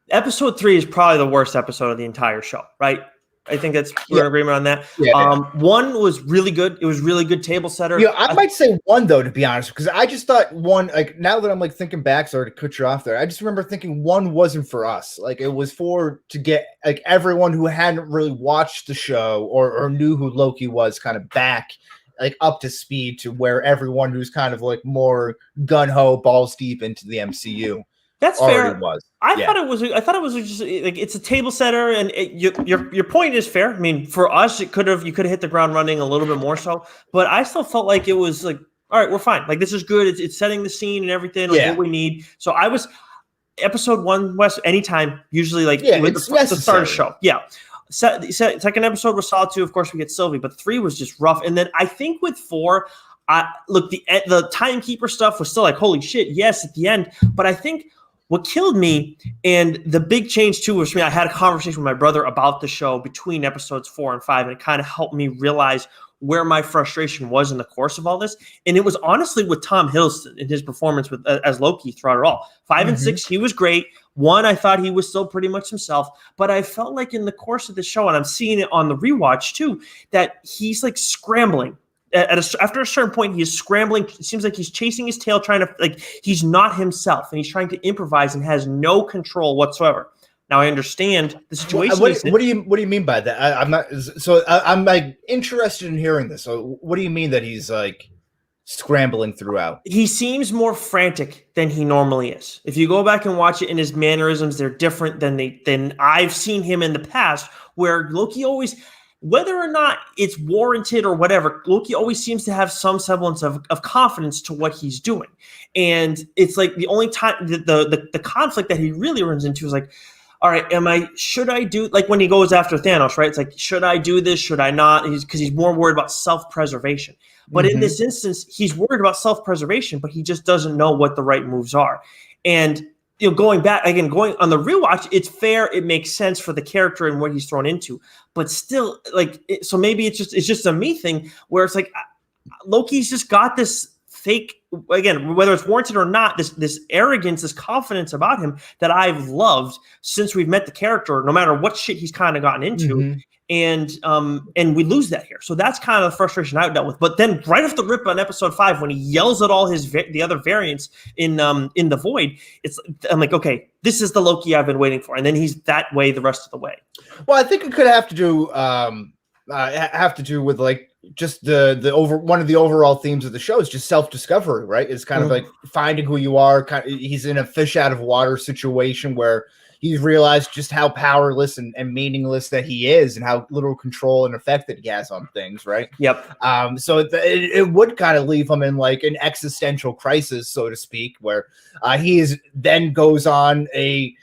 Episode 3 is probably the worst episode of the entire show, right? I think we're in agreement on that. Yeah. 1 was really good. It was really good table setter. I might say 1 though, to be honest, because I just thought 1, like now that I'm like thinking back, sorry to cut you off there. I just remember thinking 1 wasn't for us. Like it was to get like everyone who hadn't really watched the show or knew who Loki was kind of back like up to speed to where everyone who's kind of like more gun-ho, balls deep into the MCU. That's fair. I thought it was just like it's a table setter, and your point is fair. I mean, for us, you could have hit the ground running a little bit more so, but I still felt like it was like, all right, we're fine. Like this is good. It's setting the scene and everything. Like what we need. So I was episode 1, West anytime usually like it's the start of the show. Yeah. Second episode was solid too. Of course, we get Sylvie, but 3 was just rough. And then I think with 4. Look, the timekeeper stuff was still like holy shit. Yes, at the end, but I think. What killed me, and the big change too was for me, I had a conversation with my brother about the show between episodes 4 and 5, and it kind of helped me realize where my frustration was in the course of all this. And it was honestly with Tom Hiddleston in his performance as Loki throughout it all. 5 and 6, he was great. 1, I thought he was still pretty much himself, but I felt like in the course of the show, and I'm seeing it on the rewatch too, that he's like scrambling. After a certain point, he is scrambling. It seems like he's chasing his tail, trying to he's not himself, and he's trying to improvise and has no control whatsoever. Now I understand the situation. What do you mean by that? I'm not. So I'm like interested in hearing this. So what do you mean that he's like scrambling throughout? He seems more frantic than he normally is. If you go back and watch it in his mannerisms, they're different than I've seen him in the past, where Loki always. Whether or not it's warranted or whatever, Loki always seems to have some semblance of confidence to what he's doing. And it's like the only time the conflict that he really runs into is like, all right, should I do, like when he goes after Thanos, right? It's like, should I do this? Should I not? Because he's more worried about self-preservation. But in this instance, he's worried about self-preservation, but he just doesn't know what the right moves are. And going on the rewatch, it's fair. It makes sense for the character and what he's thrown into, but still, so maybe it's just a me thing where it's like Loki's just got this fake, again, whether it's warranted or not, this arrogance, this confidence about him that I've loved since we've met the character, no matter what shit he's kind of gotten into. And we lose that here. So that's kind of the frustration I dealt with. But then right off the rip on episode 5, when he yells at all the other variants in the void, I'm like, okay, this is the Loki I've been waiting for. And then he's that way the rest of the way. Well, I think it could have to do with like just one of the overall themes of the show is just self-discovery, right? It's kind of like finding who you are. He's in a fish out of water situation where he's realized just how powerless and meaningless that he is, and how little control and effect that he has on things, right? Yep. So it would kind of leave him in like an existential crisis, so to speak, where then goes on a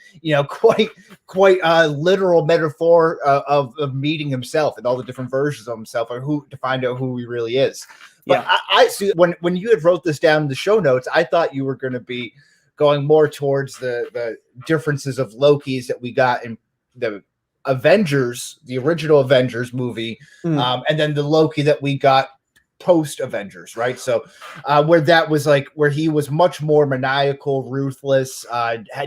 quite literal metaphor of meeting himself and all the different versions of himself, or to find out who he really is. But yeah. I see when you had wrote this down in the show notes, I thought you were going to be going more towards the differences of Lokis that we got in the Avengers, the original Avengers movie, and then the Loki that we got post Avengers, right? So where that was like where he was much more maniacal, ruthless,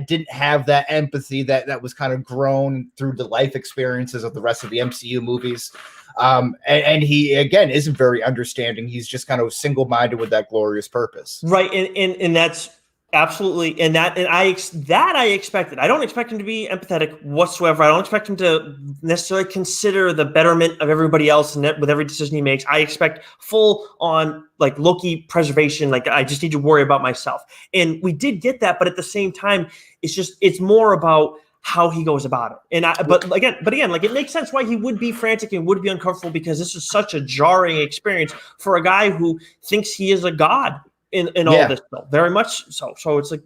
didn't have that empathy that was kind of grown through the life experiences of the rest of the MCU movies. And he again isn't very understanding. He's just kind of single-minded with that glorious purpose, right? And that's absolutely, and I expected. I don't expect him to be empathetic whatsoever. I don't expect him to necessarily consider the betterment of everybody else and with every decision he makes. I expect full on like Loki preservation. Like I just need to worry about myself, and we did get that. But at the same time, it's more about how he goes about it. But again, like it makes sense why he would be frantic and would be uncomfortable, because this is such a jarring experience for a guy who thinks he is a god in all this stuff. Very much so. So it's like,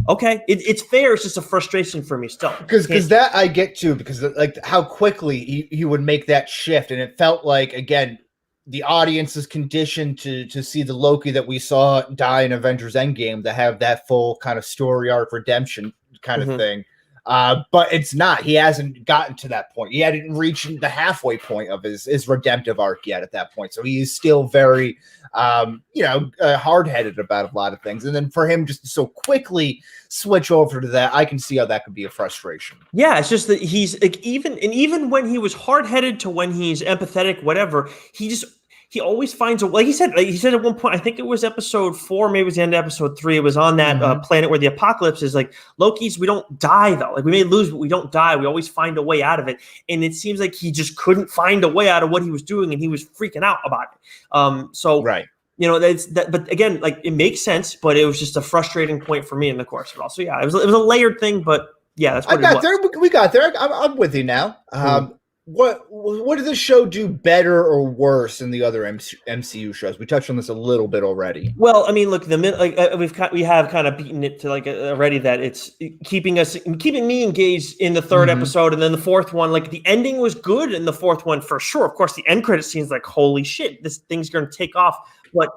okay, it's fair. It's just a frustration for me still. Because that I get to, because like how quickly he would make that shift. And it felt like, again, the audience is conditioned to see the Loki that we saw die in Avengers Endgame, to have that full kind of story arc redemption kind of thing. But it's not. He hasn't gotten to that point. He hadn't reached the halfway point of his redemptive arc yet at that point. So he's still very, hard-headed about a lot of things. And then for him just to so quickly switch over to that, I can see how that could be a frustration. Yeah, it's just that he's like, even when he was hard-headed to when he's empathetic, whatever, he always finds a way. Like he said at one point, I think it was episode 4, maybe it was the end of episode 3. It was on that planet where the apocalypse is. Like Loki's, we don't die though. Like we may lose, but we don't die. We always find a way out of it. And it seems like he just couldn't find a way out of what he was doing, and he was freaking out about it. So right. But again, like it makes sense, but it was just a frustrating point for me in the course of it all. So yeah, it was a layered thing, but yeah, that's what we got there. I'm with you now. What did this show do better or worse than the other MCU shows? We touched on this a little bit already. Well, I mean, look, we have kind of beaten it to like already that it's keeping me engaged in the third episode, and then the fourth one, like the ending was good in the fourth one for sure. Of course, the end credit scene's like, holy shit, this thing's going to take off. But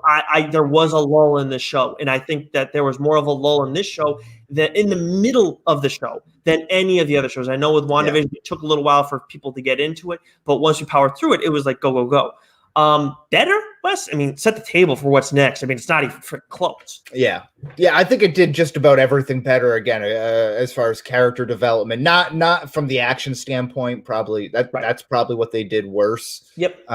there was a lull in the show, and I think that there was more of a lull in this show than in the middle of the show than any of the other shows. I know with WandaVision, it took a little while for people to get into it, but once we powered through it, it was like go, go, go. Better, Wes? I mean, set the table for what's next. I mean, it's not even close. Yeah, I think it did just about everything better. Again, as far as character development, not from the action standpoint. Probably that's probably what they did worse. Yep.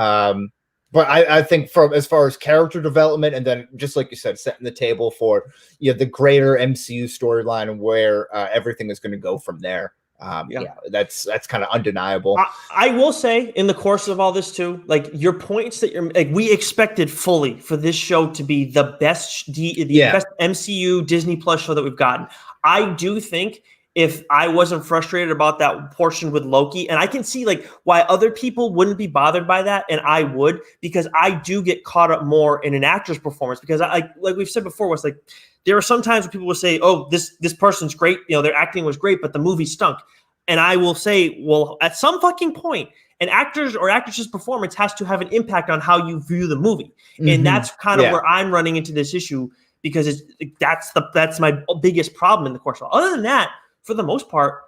But I think from as far as character development, and then just like you said, setting the table for the greater MCU storyline and where everything is going to go from there. That's kind of undeniable. I will say in the course of all this too, like your points that you're like, we expected fully for this show to be the best, best MCU Disney Plus show that we've gotten. I do think if I wasn't frustrated about that portion with Loki, and I can see like why other people wouldn't be bothered by that, and I would, because I do get caught up more in an actor's performance, because I like we've said before, was like there are some times when people will say, "Oh, this person's great, their acting was great, but the movie stunk," and I will say, well, at some fucking point, an actor's or actress's performance has to have an impact on how you view the movie, and that's kind of where I'm running into this issue, because that's my biggest problem in the course. Other than that, for the most part,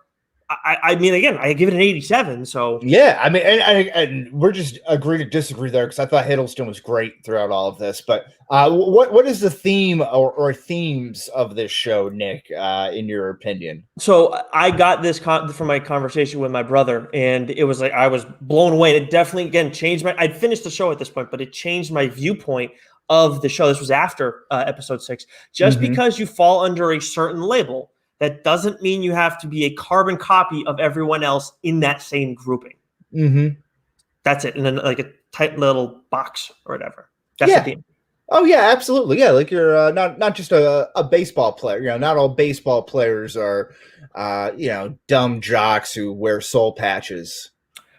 I mean, again, I give it an 87. So yeah, I mean, and we're just agree to disagree there, because I thought Hiddleston was great throughout all of this. But what is the theme or themes of this show, Nick, in your opinion? So I got this from my conversation with my brother, and it was like I was blown away. And it definitely, again, changed I'd finished the show at this point, but it changed my viewpoint of the show. This was after episode 6. Just because you fall under a certain label, that doesn't mean you have to be a carbon copy of everyone else in that same grouping. That's it. And then like a tight little box or whatever. That's the theme. Oh yeah, absolutely. Yeah, like you're not just a baseball player. You know, not all baseball players are dumb jocks who wear soul patches.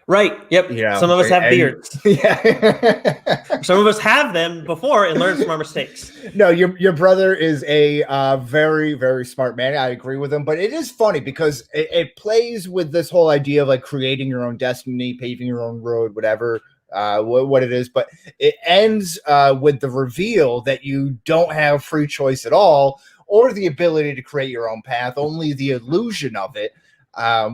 Right. Yep. You know, Some of us have and beards. yeah. Some of us have them before and learned from our mistakes. No, your brother is a very, very smart man. I agree with him, but it is funny because it plays with this whole idea of like creating your own destiny, paving your own road, whatever what it is. But it ends with the reveal that you don't have free choice at all, or the ability to create your own path, only the illusion of it.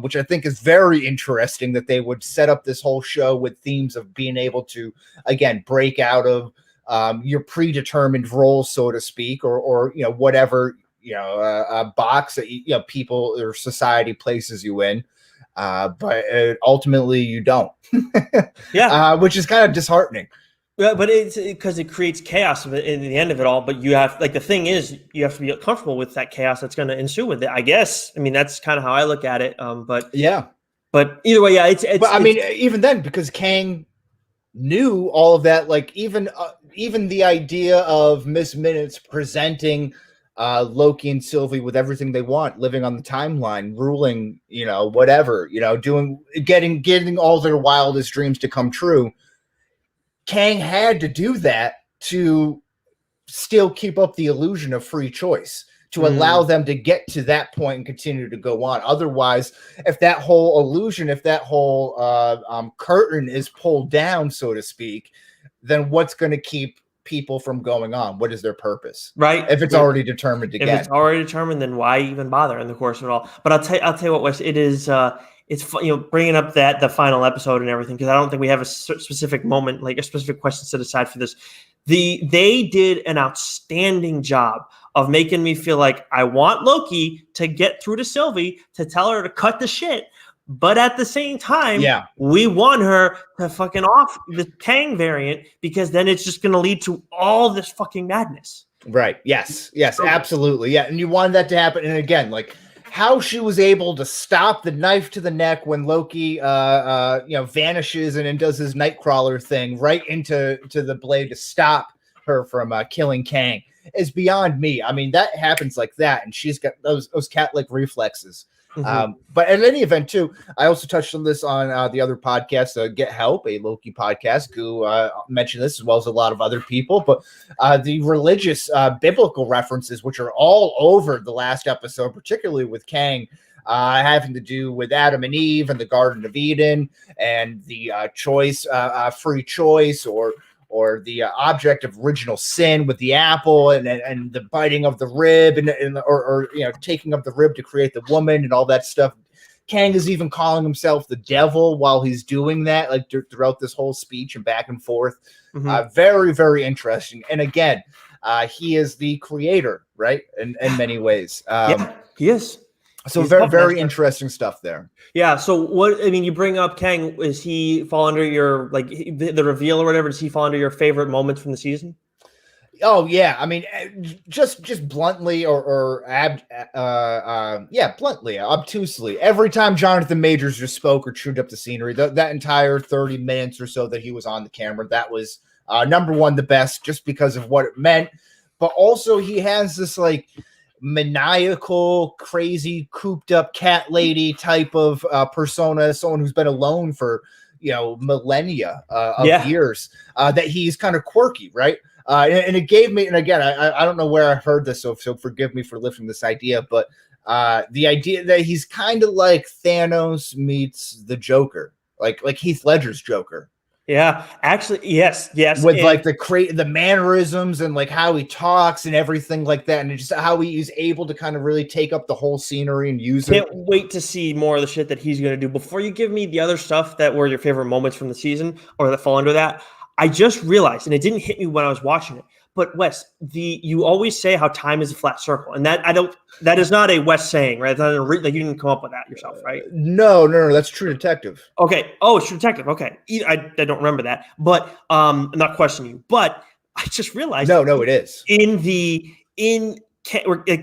Which I think is very interesting that they would set up this whole show with themes of being able to, again, break out of your predetermined role, so to speak, or whatever box that people or society places you in, but ultimately you don't. Yeah, which is kind of disheartening. yeah, but it's because it creates chaos in the end of it all. But you have the thing is you have to be comfortable with that chaos that's going to ensue with it. I guess. I mean, that's kind of how I look at it. But yeah, but either way, yeah, it's. But I mean, even then, because Kang knew all of that, like even the idea of Miss Minutes presenting Loki and Sylvie with everything they want, living on the timeline, ruling, whatever, getting all their wildest dreams to come true. Kang had to do that to still keep up the illusion of free choice, to allow them to get to that point and continue to go on. Otherwise, if that whole illusion, if that whole curtain is pulled down, so to speak, then what's going to keep people from going on? What is their purpose? Right. If it's already determined again. If it's already determined, then why even bother in the course of it all? But I'll tell you what, Wes, it is. It's bringing up the final episode and everything, because I don't think we have a specific moment, like a specific question set aside for this. They did an outstanding job of making me feel like I want Loki to get through to Sylvie to tell her to cut the shit, but at the same time, we want her to fucking off the Kang variant, because then it's just going to lead to all this fucking madness. Right. Yes, absolutely. Yeah. And you wanted that to happen. And again, like how she was able to stop the knife to the neck when Loki, vanishes and then does his Nightcrawler thing right into the blade to stop her from killing Kang is beyond me. I mean, that happens like that. And she's got those cat-like reflexes. But in any event, too, I also touched on this on the other podcast, Get Help, a Loki podcast, who mentioned this as well as a lot of other people. But the religious biblical references, which are all over the last episode, particularly with Kang, having to do with Adam and Eve and the Garden of Eden and the free choice, or the object of original sin with the apple and the biting of the rib or taking of the rib to create the woman and all that stuff. Kang is even calling himself the devil while he's doing that, like throughout this whole speech and back and forth. Very, very interesting. And again, he is the creator, right? In many ways. Yeah, he is. So very, very interesting stuff there. Yeah. So what, I mean, you bring up Kang, is he fall under your, like the reveal or whatever? Does he fall under your favorite moments from the season? Oh yeah. I mean, just bluntly bluntly, obtusely. Every time Jonathan Majors just spoke or chewed up the scenery, that entire 30 minutes or so that he was on the camera, that was number one, the best, just because of what it meant. But also he has this like maniacal, crazy, cooped up cat lady type of persona, someone who's been alone for millennia of years, that he's kind of quirky, right? And it gave me, and again, I don't know where I heard this, so forgive me for lifting this idea, but the idea that he's kind of like Thanos meets the Joker, like Heath Ledger's Joker. Yeah, actually, yes. With like the mannerisms and like how he talks and everything like that, and just how he is able to kind of really take up the whole scenery and use it. Can't wait to see more of the shit that he's going to do. Before you give me the other stuff that were your favorite moments from the season or that fall under that, I just realized, and it didn't hit me when I was watching it, but Wes, you always say how time is a flat circle, and that is not a Wes saying, right? It's not like you didn't come up with that yourself, right? No, that's True Detective. Okay. Oh, it's True Detective. Okay. I don't remember that, but I'm not questioning you. But I just realized. No, it is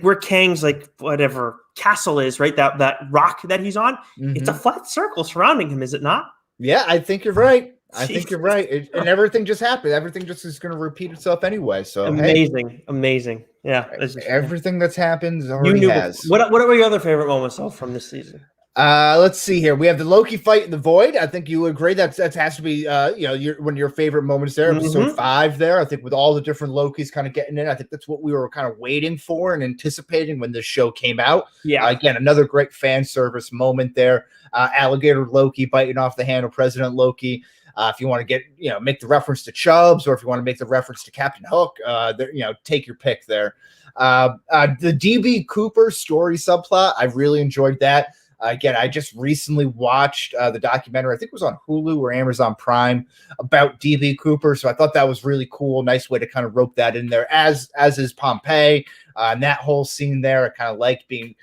where Kang's like whatever castle is, right? That rock that he's on, it's a flat circle surrounding him, is it not? Yeah, I think you're right. I think you're right. And everything just happened. Everything just is going to repeat itself anyway. So amazing. Yeah, everything that's happened already you knew has. What were your other favorite moments though from this season? Let's see here. We have the Loki fight in the void. I think you would agree that has to be one of your favorite moments there. Episode 5 there. I think with all the different Lokis kind of getting in, I think that's what we were kind of waiting for and anticipating when this show came out. Yeah. Again, another great fan service moment there. Alligator Loki biting off the hand of President Loki. If you want to make the reference to Chubbs, or if you want to make the reference to Captain Hook, take your pick there. The DB Cooper story subplot, I really enjoyed that. Again, I just recently watched the documentary, I think it was on Hulu or Amazon Prime, about DB Cooper. So I thought that was really cool. Nice way to kind of rope that in there, as is Pompeii. And that whole scene there, I kind of like being,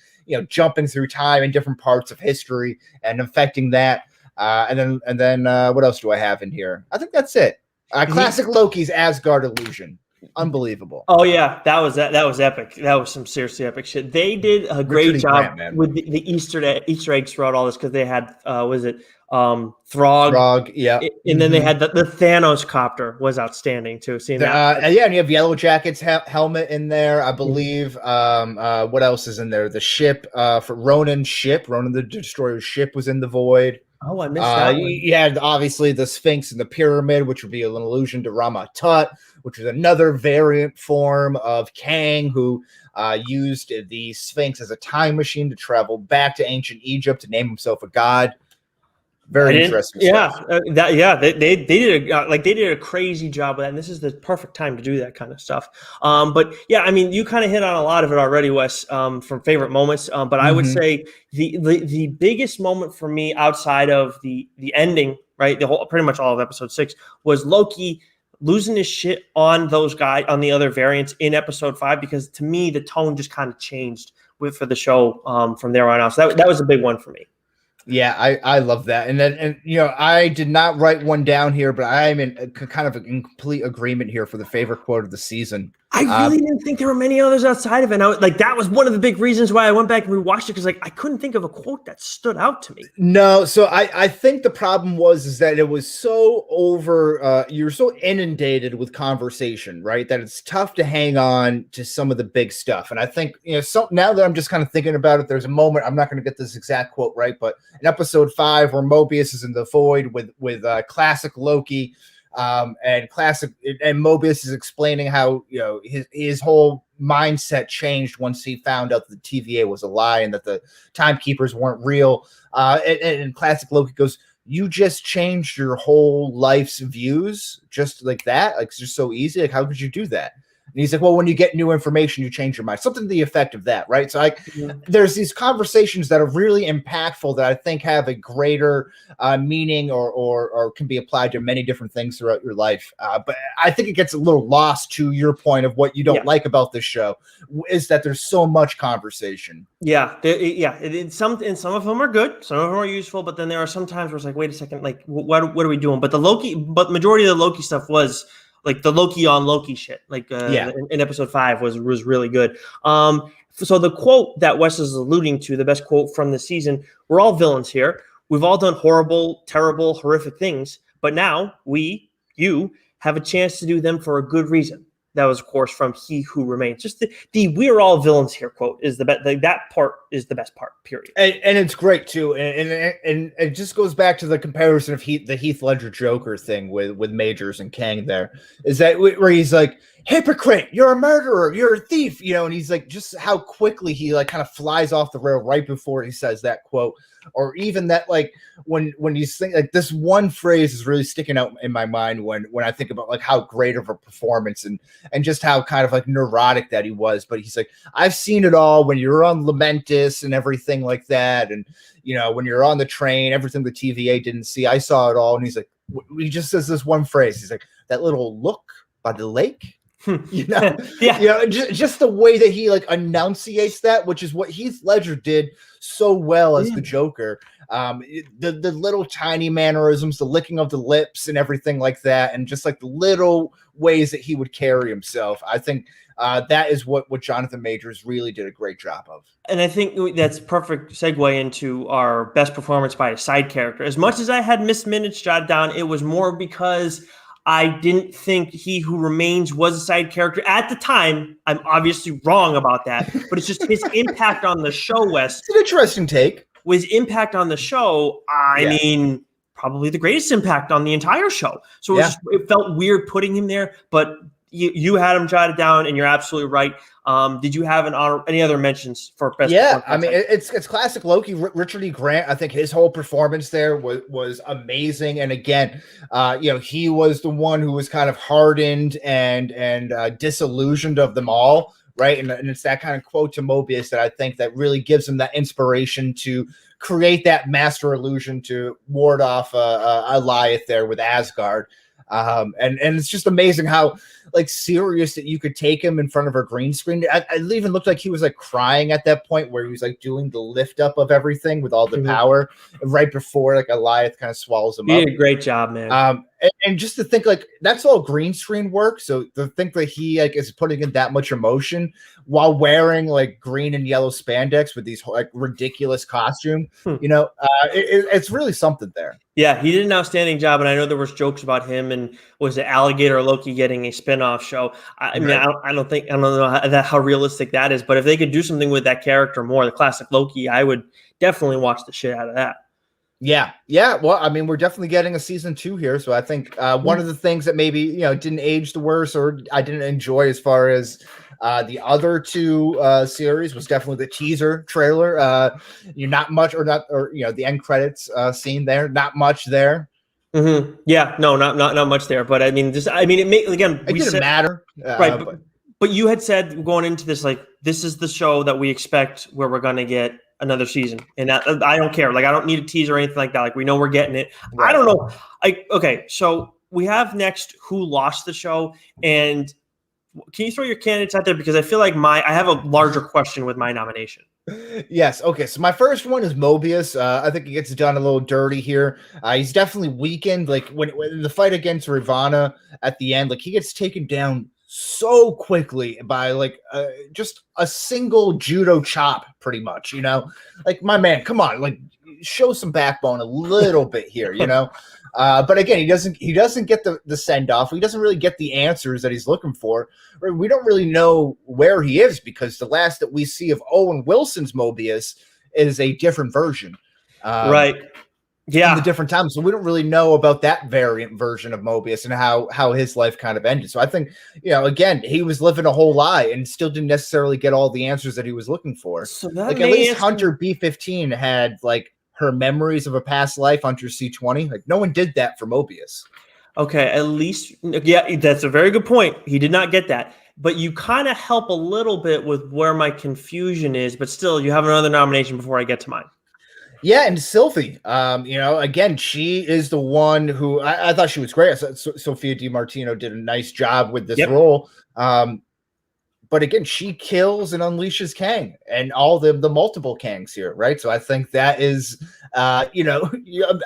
jumping through time in different parts of history and affecting that. And then what else do I have in here? I think that's it. Classic Loki's Asgard illusion. Unbelievable. Oh yeah, that was epic. That was some seriously epic shit. They did a great job with the Easter eggs throughout all this, because they had Throg, yeah, and then they had the Thanos copter was outstanding too. Seeing that, and you have Yellow Jacket's helmet in there, I believe. What else is in there? The ship for Ronan the Destroyer's ship was in the void. Oh, I missed that one. You had obviously the Sphinx and the pyramid, which would be an allusion to Rama Tut, which is another variant form of Kang, who used the Sphinx as a time machine to travel back to ancient Egypt to name himself a god. Very interesting. Stuff. They did a crazy job with that, and this is the perfect time to do that kind of stuff. But yeah, I mean, you kind of hit on a lot of it already, Wes, from favorite moments. But I would say the biggest moment for me outside of the ending, right, pretty much all of episode 6, was Loki losing his shit on those guys, on the other variants in episode 5, because to me the tone just kind of changed for the show from there on out. So that was a big one for me. Yeah, I love that. And then, I did not write one down here, but I'm in kind of in complete agreement here for the favorite quote of the season. I really didn't think there were many others outside of it. And that was one of the big reasons why I went back and rewatched it, because I couldn't think of a quote that stood out to me. No, so I think the problem is that it was so you're so inundated with conversation, right, that it's tough to hang on to some of the big stuff. And I think, now that I'm just kind of thinking about it, there's a moment, I'm not going to get this exact quote right, but in episode 5 where Mobius is in the void with classic Loki, and Mobius is explaining how his whole mindset changed once he found out that the TVA was a lie and that the timekeepers weren't real. And classic Loki goes, "You just changed your whole life's views just like that? Like, it's just so easy. Like, how could you do that?" And he's like, "Well, when you get new information, you change your mind." Something to the effect of that, right? So there's these conversations that are really impactful that I think have a greater meaning or can be applied to many different things throughout your life. But I think it gets a little lost to your point of what you don't like about this show, is that there's so much conversation. Yeah. Some of them are good. Some of them are useful. But then there are some times where it's like, wait a second, like, what are we doing? But the majority of the Loki stuff was like the Loki on Loki shit, in episode 5 was really good. So the quote that Wes is alluding to, the best quote from the season: "We're all villains here. We've all done horrible, terrible, horrific things, but now you have a chance to do them for a good reason." That was, of course, from He Who Remains. Just the "we're all villains here" quote is the best. That part is the best part, period. And it's great too. And it just goes back to the comparison of the Heath Ledger Joker thing with Majors and Kang. There is that where he's like, "Hypocrite, you're a murderer, you're a thief," and he's like, just how quickly he kind of flies off the rail right before he says that quote. Or even that, when you think, this one phrase is really sticking out in my mind when I think about how great of a performance and just how kind of neurotic that he was. But he's like, "I've seen it all when you're on Lamentus and everything like that. And, when you're on the train, everything the TVA didn't see, I saw it all." And he's like, he just says this one phrase. He's like, "That little look by the lake, You know, Yeah. just the way that he like enunciates that, which is what Heath Ledger did so well as the Joker. The little tiny mannerisms, the licking of the lips, and everything like that, and just like the little ways that he would carry himself. I think that is what Jonathan Majors really did a great job of. And I think that's perfect segue into our best performance by a side character. As much as I had missed minutes jotted down, it was more because I didn't think He Who Remains was a side character at the time. I'm obviously wrong about that, but it's just his impact on the show, Wes. It's an interesting take. With impact on the show, I mean, probably the greatest impact on the entire show. So it felt weird putting him there, but you had him jotted down, and you're absolutely right. Did you have any other mentions for best? Yeah, I mean, it's classic Loki. Richard E. Grant, I think his whole performance there was amazing. And again, he was the one who was kind of hardened and disillusioned of them all, right? And it's that kind of quote to Mobius that I think that really gives him that inspiration to create that master illusion to ward off Goliath there with Asgard. And it's just amazing how like serious that you could take him in front of a green screen. It even looked like he was like crying at that point where he was like doing the lift up of everything with all the power right before like Goliath kind of swallows him up. He did a great job, man. And just to think like that's all green screen work. So to think that he like is putting in that much emotion while wearing like green and yellow spandex with these like ridiculous costume, it's really something there. Yeah, he did an outstanding job, and I know there was jokes about him and was it Alligator or Loki getting a spin-off show. I mean, I don't know how realistic that is, but if they could do something with that character more, the classic Loki, I would definitely watch the shit out of that. Yeah. Well, I mean, we're definitely getting a season 2 here, so I think one of the things that maybe didn't age the worst or I didn't enjoy as far as the other 2 series was definitely the teaser trailer. Not much, or the end credits scene there, not much there. Mm-hmm. Yeah, no, not much there. But I mean, it didn't matter, right? But you had said going into this, like, this is the show that we expect where we're going to get another season, and I don't care. Like, I don't need a teaser or anything like that. Like, we know we're getting it. Right. I don't know. Okay, so we have next Who Lost the Show, and can you throw your candidates out there, because I feel like I have a larger question with my nomination. Yes. Okay. So my first one is Mobius. I think he gets done a little dirty here. He's definitely weakened. Like when the fight against Ravana at the end, like he gets taken down so quickly by like just a single judo chop, pretty much. Like my man, come on, like show some backbone a little bit here. But again, he doesn't get the send off. He doesn't really get the answers that he's looking for. We don't really know where he is, because the last that we see of Owen Wilson's Mobius is a different version. Right. Yeah. In the different times. So we don't really know about that variant version of Mobius and how his life kind of ended. So I think, again, he was living a whole lie and still didn't necessarily get all the answers that he was looking for. So that like at least Hunter B-15 had like her memories of a past life, Hunter C-20. Like no one did that for Mobius. Okay, at least, yeah, that's a very good point. He did not get that. But you kind of help a little bit with where my confusion is, but still, you have another nomination before I get to mine. Yeah, and Sylvie, again, she is the one who I thought she was great. Sophia DiMartino did a nice job with this role. But again, she kills and unleashes Kang and all the multiple Kangs here, right? So I think that is, a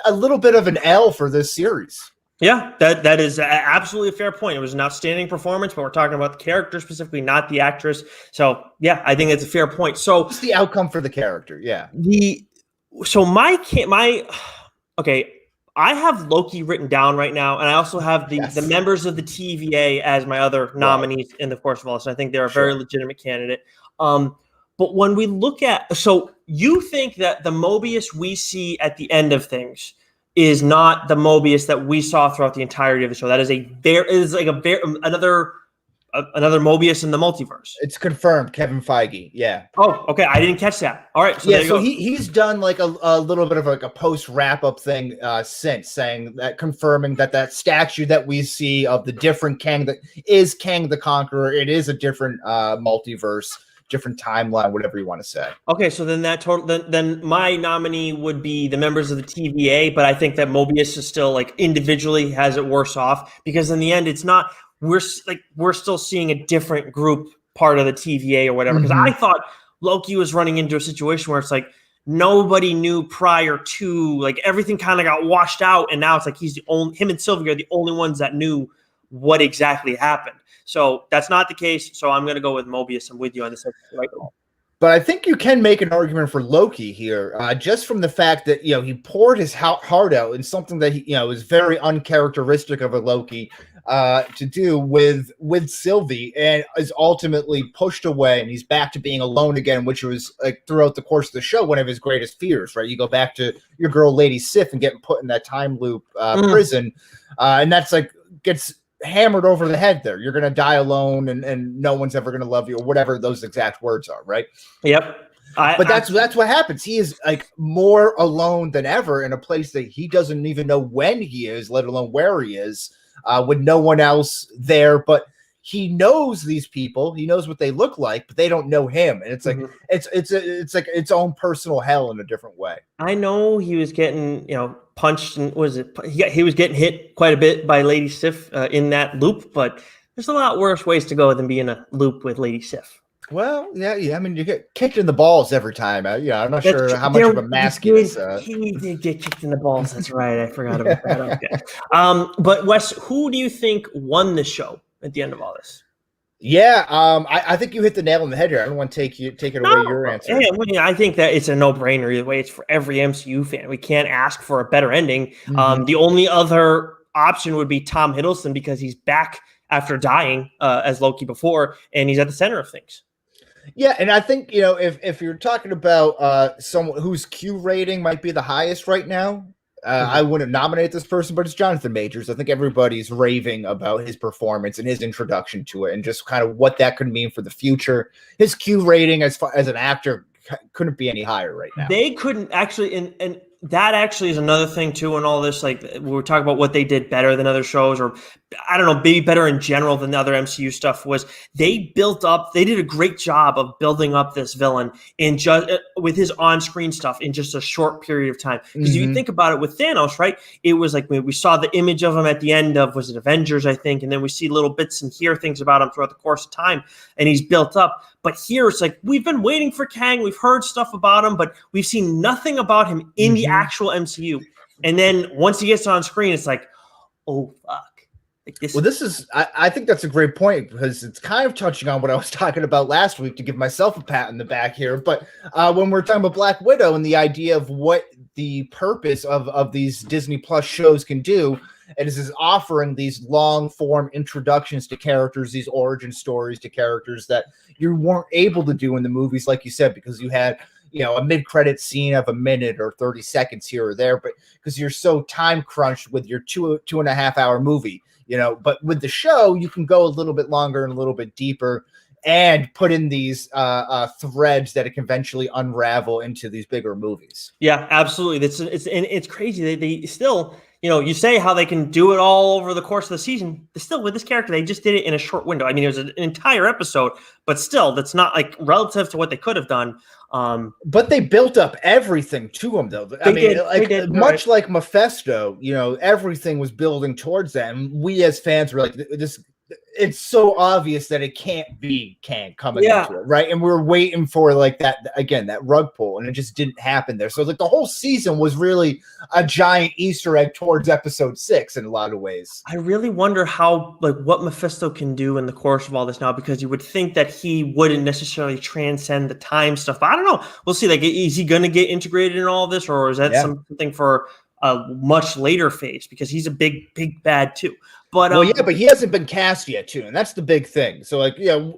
little bit of an L for this series. Yeah, that is absolutely a fair point. It was an outstanding performance, but we're talking about the character specifically, not the actress. So yeah, I think it's a fair point. So it's the outcome for the character. Yeah. I have Loki written down right now, and I also have the members of the TVA as my other nominees in the course of all this. I think they're a very legitimate candidate. But when we look at, so you think that the Mobius we see at the end of things is not the Mobius that we saw throughout the entirety of the show. That is another Mobius in the multiverse. It's confirmed, Kevin Feige. Yeah. Oh, okay. I didn't catch that. All right. So he's done like a little bit of like a post wrap up thing since, saying that, confirming that statue that we see of the different Kang that is Kang the Conqueror, it is a different multiverse, different timeline, whatever you want to say. Okay, so then then my nominee would be the members of the TVA, but I think that Mobius is still like individually has it worse off, because in the end it's not we're still seeing a different group part of the TVA or whatever. Because I thought Loki was running into a situation where it's like nobody knew prior to, like everything kind of got washed out, and now it's like him and Sylvie are the only ones that knew what exactly happened. So that's not the case. So I'm going to go with Mobius. I'm with you on this right now. But I think you can make an argument for Loki here, just from the fact that, he poured his heart out in something that is very uncharacteristic of a Loki to do with Sylvie, and is ultimately pushed away, and he's back to being alone again, which was like throughout the course of the show one of his greatest fears. Right, you go back to your girl Lady Sif and getting put in that time loop prison, and that's like gets hammered over the head there. You're going to die alone, and no one's ever going to love you, or whatever those exact words are, right? Yep. But that's what happens. He is like more alone than ever in a place that he doesn't even know when he is, let alone where he is, with no one else there. But he knows these people. He knows what they look like, but they don't know him. And it's like it's like its own personal hell in a different way. I know he was getting punched, and he was getting hit quite a bit by Lady Sif in that loop, but there's a lot worse ways to go than be in a loop with Lady Sif. Well, yeah. I mean, you get kicked in the balls every time. I'm not sure how much of a mask it is. He did get kicked in the balls. That's right. I forgot about that. Okay. But Wes, who do you think won the show at the end of all this? Yeah, I think you hit the nail on the head here. I don't want to take it away your answer. Yeah, I think that it's a no-brainer either way. It's for every MCU fan. We can't ask for a better ending. The only other option would be Tom Hiddleston, because he's back after dying as Loki before, and he's at the center of things. Yeah, and I think, if you're talking about someone whose Q rating might be the highest right now, I wouldn't nominate this person, but it's Jonathan Majors. I think everybody's raving about his performance and his introduction to it, and just kind of what that could mean for the future. His Q rating as an actor couldn't be any higher right now. They couldn't actually, and that actually is another thing too, and all this, like we were talking about what they did better than other shows, or I don't know, maybe better in general than the other MCU stuff, was they did a great job of building up this villain in just with his on-screen stuff in just a short period of time. Because if you think about it with Thanos, right, it was like we saw the image of him at the end of, was it Avengers, I think, and then we see little bits and hear things about him throughout the course of time, and he's built up. But here it's like we've been waiting for Kang, we've heard stuff about him, but we've seen nothing about him in the actual MCU. And then once he gets on screen, it's like, oh fuck. I think that's a great point, because it's kind of touching on what I was talking about last week, to give myself a pat in the back here. But when we're talking about Black Widow and the idea of what the purpose of these Disney Plus shows can do, it is offering these long form introductions to characters, these origin stories to characters that you weren't able to do in the movies, like you said, because you had a mid-credit scene of a minute or 30 seconds here or there, but because you're so time crunched with your 2.5 hour movie, but with the show, you can go a little bit longer and a little bit deeper, and put in these threads that it can eventually unravel into these bigger movies. Yeah, absolutely. It's crazy. They still, you say how they can do it all over the course of the season. Still, with this character, they just did it in a short window. I mean, it was an entire episode, but still, that's not like relative to what they could have done. But they built up everything to him, though. I mean, much like Mephisto, everything was building towards that. And we as fans were like, this. It's so obvious that it can't be Kang coming into it, right? And we're waiting for like that rug pull, and it just didn't happen there. So like the whole season was really a giant Easter egg towards episode 6 in a lot of ways. I really wonder what Mephisto can do in the course of all this now, because you would think that he wouldn't necessarily transcend the time stuff. But I don't know. We'll see. Like, is he going to get integrated in all this, or is that something for a much later phase? Because he's a big bad too. But but he hasn't been cast yet too, and that's the big thing. So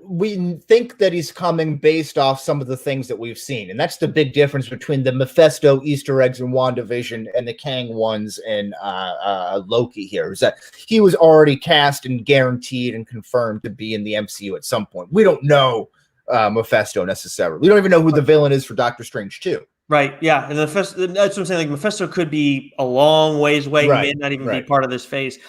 we think that he's coming based off some of the things that we've seen, and that's the big difference between the Mephisto Easter eggs in WandaVision and the Kang ones in Loki. Here is that he was already cast and guaranteed and confirmed to be in the MCU at some point. We don't know Mephisto necessarily. We don't even know who the villain is for Doctor Strange 2. Right, yeah, and that's what I'm saying. Like, Mephisto could be a long ways away. Right, he may not even be part of this phase.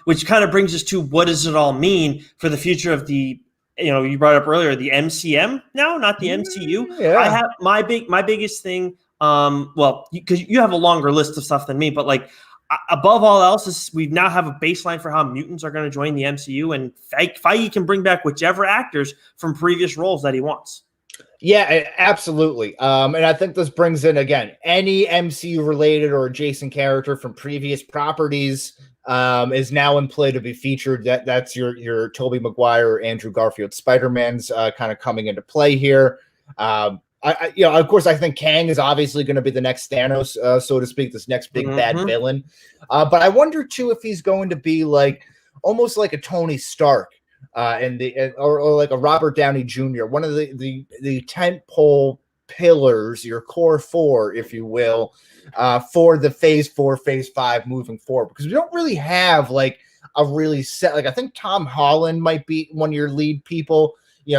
Which kind of brings us to, what does it all mean for the future of the, you brought up earlier, the MCM now, not the MCU. Yeah. I have my biggest thing. Because you have a longer list of stuff than me, but like, above all else, we now have a baseline for how mutants are going to join the MCU, and Feige can bring back whichever actors from previous roles that he wants. Yeah, absolutely. And I think this brings in, again, any MCU related or adjacent character from previous properties is now in play to be featured. That's your Tobey Maguire, Andrew Garfield Spider-Man's kind of coming into play here. Of course, I think Kang is obviously going to be the next Thanos, so to speak, this next big bad villain. But I wonder too if he's going to be almost like a Tony Stark. Or like a Robert Downey Jr., one of the tentpole pillars, your core four, if you will, for the Phase 4, Phase 5 moving forward, because we don't really have a really set. I think Tom Holland might be one of your lead people.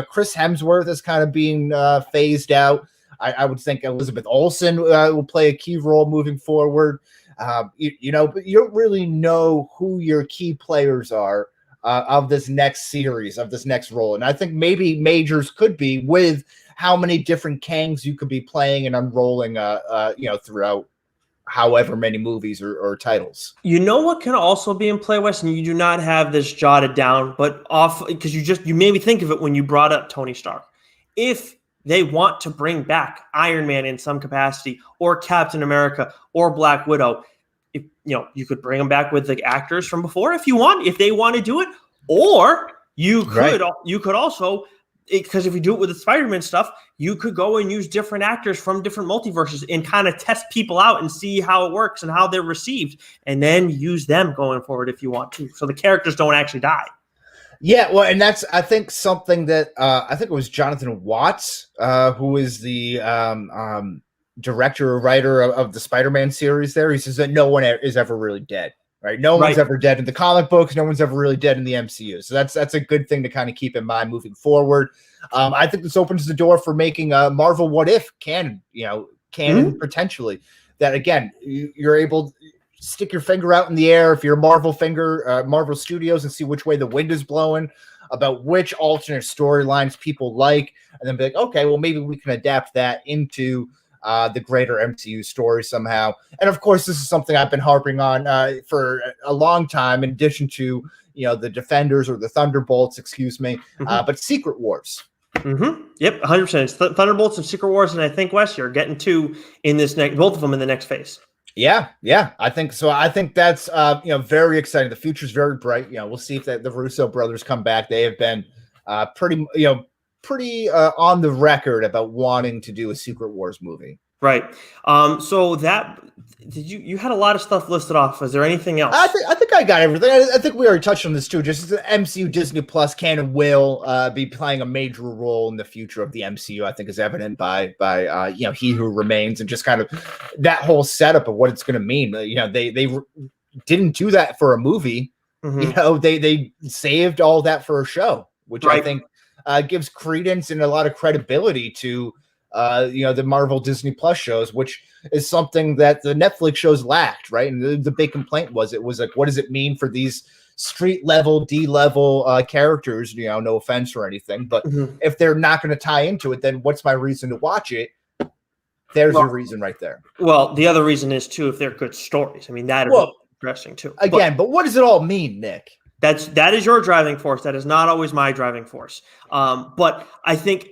Chris Hemsworth is kind of being phased out. I would think Elizabeth Olsen will play a key role moving forward. But you don't really know who your key players are of this next series, of this next role. And I think maybe Majors could be with how many different Kangs you could be playing and unrolling, throughout however many movies or titles. You know what can also be in play, Wes, and you do not have this jotted down, but because you made me think of it when you brought up Tony Stark. If they want to bring back Iron Man in some capacity, or Captain America, or Black Widow, you could bring them back with the actors from before if you want, if they want to do it, or you could also, because if you do it with the Spider-Man stuff, you could go and use different actors from different multiverses and kind of test people out and see how it works and how they're received, and then use them going forward if you want to, so the characters don't actually die. Yeah, well, and that's, I think, something that I think it was Jonathan Watts, who is the director or writer of the Spider-Man series there. He says that no one is ever really dead, right? No one's ever dead in the comic books. No one's ever really dead in the MCU. So that's a good thing to kind of keep in mind moving forward. I think this opens the door for making a Marvel What If canon potentially. That, again, you're able to stick your finger out in the air if you're Marvel Studios, and see which way the wind is blowing about which alternate storylines people like, and then be like, okay, well, maybe we can adapt that into the greater MCU story somehow. And of course, this is something I've been harping on for a long time, in addition to, the Defenders or the Thunderbolts, but Secret Wars. Yep, 100%. It's Thunderbolts and Secret Wars, and I think, Wes, you're getting two in this both of them in the next phase. Yeah, I think so. I think that's very exciting. The future's very bright. We'll see if the Russo brothers come back. They have been pretty on the record about wanting to do a Secret Wars movie. Right. So that you had a lot of stuff listed off. Is there anything else? I think I got everything. I think we already touched on this too. Just the MCU Disney Plus can and will be playing a major role in the future of the MCU. I think is evident by He Who Remains, and just kind of that whole setup of what it's going to mean. They didn't do that for a movie. They saved all that for a show, which I think gives credence and a lot of credibility to the Marvel Disney Plus shows, which is something that the Netflix shows lacked, right? And the big complaint was, what does it mean for these street level, D-level characters? No offense or anything, but if they're not going to tie into it, then what's my reason to watch it? There's your reason right there. Well, the other reason is too, if they're good stories. I mean, that is interesting too. But what does it all mean, Nick? That is your driving force. That is not always my driving force. But I think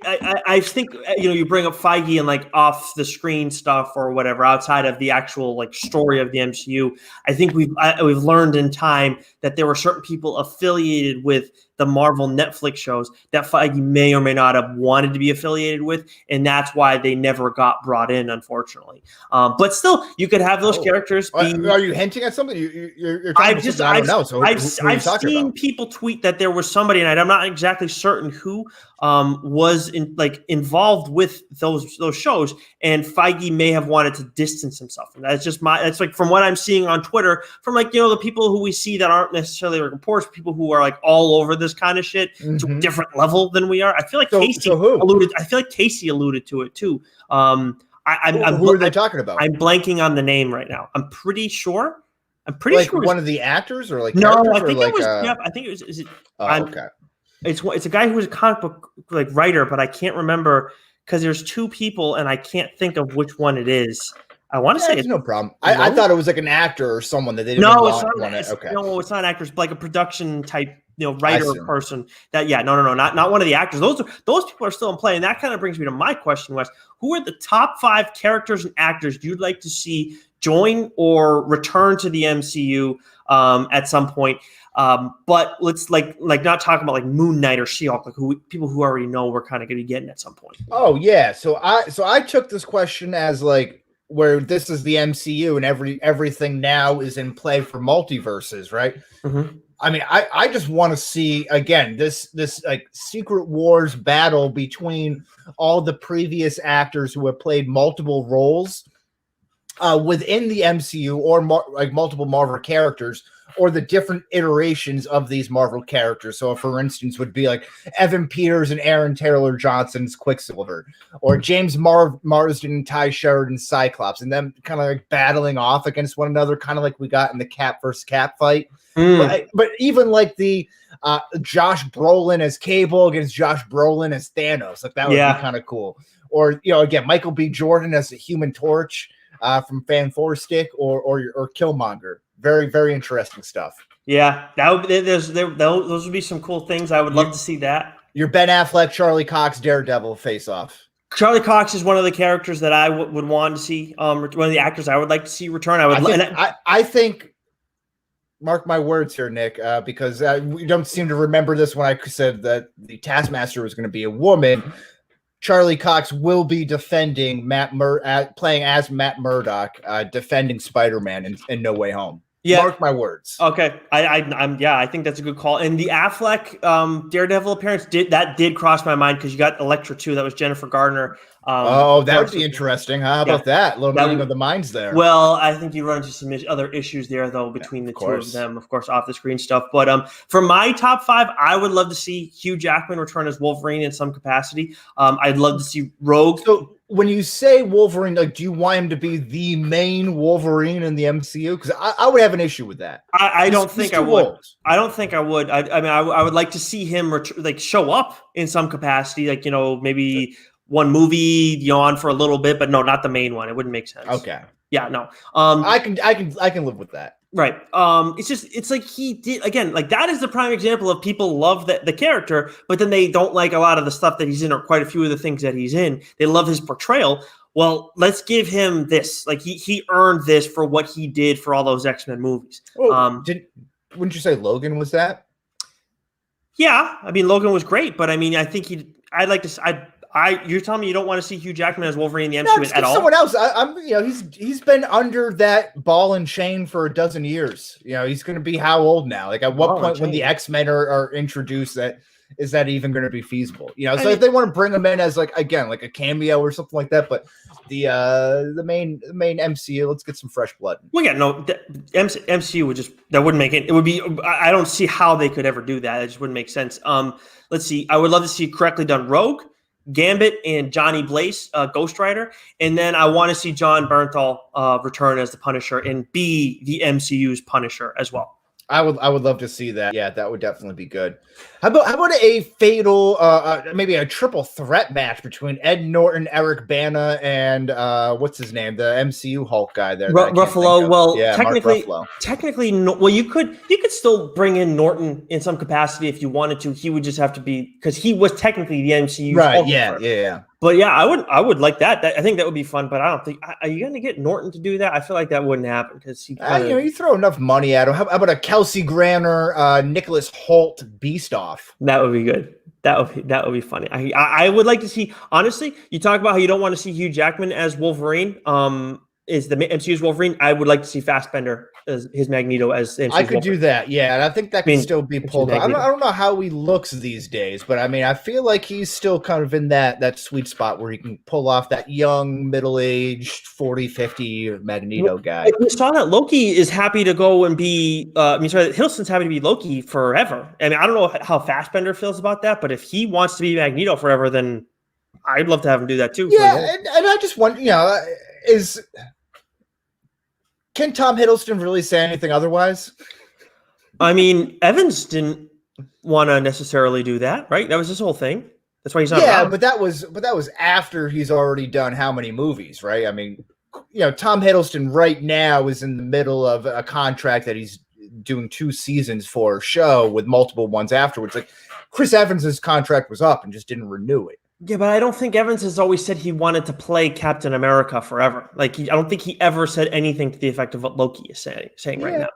you bring up Feige and off the screen stuff or whatever outside of the actual story of the MCU. I think we've learned in time that there were certain people affiliated with the Marvel Netflix shows that Feige may or may not have wanted to be affiliated with, and that's why they never got brought in, unfortunately. But still, you could have those characters. Are you hinting at something? You're talking about something I don't know. So I've seen people tweet that there was somebody, and I'm not exactly certain who was involved with those shows, and Feige may have wanted to distance himself. And that's just that's from what I'm seeing on Twitter from the people who we see that aren't necessarily reporters, people who are all over this kind of shit to a different level than we are. I feel like Casey alluded to it too. Who are they talking about? I'm blanking on the name right now. I'm pretty sure. Sure one of the actors or no. I think it was. I think it was. Is it? Okay. It's a guy who was a comic book writer, but I can't remember because there's two people and I can't think of which one it is. I want to say it's no problem. I thought it was like an actor or someone that they didn't want it. Okay. No, it's not actors, but like a production type, writer person. That no, not one of the actors. Those people are still in play, and that kind of brings me to my question, Wes. Who are the top 5 characters and actors you'd like to see join or return to the MCU at some point? But let's like not talking about like Moon Knight or She-Hulk, like people who already know we're kind of going to be getting at some point. Oh yeah, so I took this question as like where this is the MCU and everything now is in play for multiverses, right? Mm-hmm. I mean, I just want to see again this like Secret Wars battle between all the previous actors who have played multiple roles within the MCU or like multiple Marvel characters, or the different iterations of these Marvel characters. So, for instance, would be like Evan Peters and Aaron Taylor Johnson's Quicksilver, or James Marsden and Ty Sheridan's Cyclops, and them kind of like battling off against one another, kind of like we got in the Cap versus Cap fight. But even like the Josh Brolin as Cable against Josh Brolin as Thanos, like that would be kind of cool. Or again, Michael B. Jordan as the Human Torch from Fan Four Stick, or Killmonger. Very, very interesting stuff. Yeah, those would be some cool things. I would love to see that. Your Ben Affleck, Charlie Cox, Daredevil face off. Charlie Cox is one of the characters that I would want to see. One of the actors I would like to see return. I think. Mark my words here, Nick, because we don't seem to remember this when I said that the Taskmaster was going to be a woman. Charlie Cox will be defending playing as Matt Murdock, defending Spider-Man in No Way Home. Yeah, mark my words. Okay, I think that's a good call. And the Affleck Daredevil appearance did cross my mind, because you got Elektra too. That was Jennifer Gardner. That would be interesting. How about that? A little meeting of the minds there. Well, I think you run into some other issues there, though, between the two of them, of course, off the screen stuff. But for my top 5, I would love to see Hugh Jackman return as Wolverine in some capacity. I'd love to see Rogue. So when you say Wolverine, like, do you want him to be the main Wolverine in the MCU? Because I would have an issue with that. I don't think I would. I don't think I would. I would like to see him show up in some capacity, like, maybe one movie, on for a little bit, but no, not the main one. It wouldn't make sense. Okay. Yeah, no. I can live with that. Right. It's like he did, again, like that is the prime example of people love the character, but then they don't like a lot of the stuff that he's in, or quite a few of the things that he's in. They love his portrayal. Well, let's give him this. Like he earned this for what he did for all those X-Men movies. Well, wouldn't you say Logan was that? Yeah. I mean, Logan was great, but I mean, I think you're telling me you don't want to see Hugh Jackman as Wolverine in the MCU at all? Someone else. He's been under that ball and chain for a dozen years. He's going to be how old now? Like, at what point when the X-Men are introduced, is that even going to be feasible? So if they want to bring him in as like a cameo or something like that, but the main MCU, let's get some fresh blood. Well, yeah, no, the MCU that wouldn't make it. It would be. I don't see how they could ever do that. It just wouldn't make sense. Let's see. I would love to see correctly done Rogue, Gambit, and Johnny Blaze, Ghost Rider, and then I want to see John Bernthal return as the Punisher and be the MCU's Punisher as well. I would love to see that. Yeah, that would definitely be good. How about a fatal, maybe a triple threat match between Ed Norton, Eric Bana, and what's his name, the MCU Hulk guy there? Ruffalo. Well, yeah, technically, well, you could still bring in Norton in some capacity if you wanted to. He would just have to be, because he was technically the MCU right? Hulk yeah. But yeah, I would like that. I think that would be fun. But I don't think are you going to get Norton to do that? I feel like that wouldn't happen, because he you throw enough money at him. How about a Kelsey Grammer, Nicholas Hoult beast off? That would be good. That would be funny. I would like to see. Honestly, you talk about how you don't want to see Hugh Jackman as Wolverine. Is the MCU's Wolverine? I would like to see Fassbender as his Magneto as MCU's I could Wolverine. do that, yeah, and I think that can still be pulled off. I don't know how he looks these days, but I mean, I feel like he's still kind of in that sweet spot where he can pull off that young, middle-aged, 40, 50 Magneto guy. We saw that Loki is happy to go and be. Hiddleston's happy to be Loki forever. I mean, I don't know how Fassbender feels about that, but if he wants to be Magneto forever, then I'd love to have him do that too. Yeah, and I just want can Tom Hiddleston really say anything otherwise? I mean, Evans didn't want to necessarily do that, right? That was his whole thing. That's why he's not. Yeah, but that was after he's already done how many movies, right? I mean, Tom Hiddleston right now is in the middle of a contract that he's doing 2 seasons for a show with multiple ones afterwards. Like Chris Evans's contract was up and just didn't renew it. Yeah, but I don't think Evans has always said he wanted to play Captain America forever. Like, I don't think he ever said anything to the effect of what Loki is saying right now.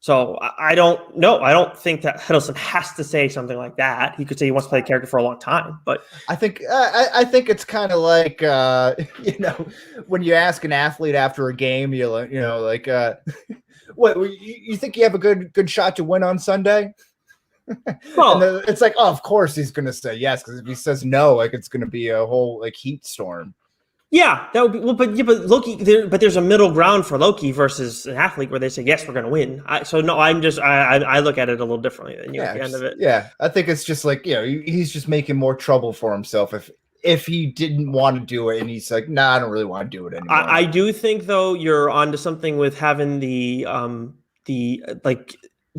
So I don't know. I don't think that Hiddleston has to say something like that. He could say he wants to play a character for a long time, but I think it's kind of like when you ask an athlete after a game, what you think you have a good shot to win on Sunday? Well, it's like, oh, of course he's going to say yes, because if he says no, like it's going to be a whole like heat storm. Yeah, that would be but Loki. There's a middle ground for Loki versus an athlete where they say yes, we're going to win. I look at it a little differently than you at the end of it. Yeah, I think it's just like he's just making more trouble for himself if he didn't want to do it and he's like, nah, I don't really want to do it anymore. I do think though you're onto something with having the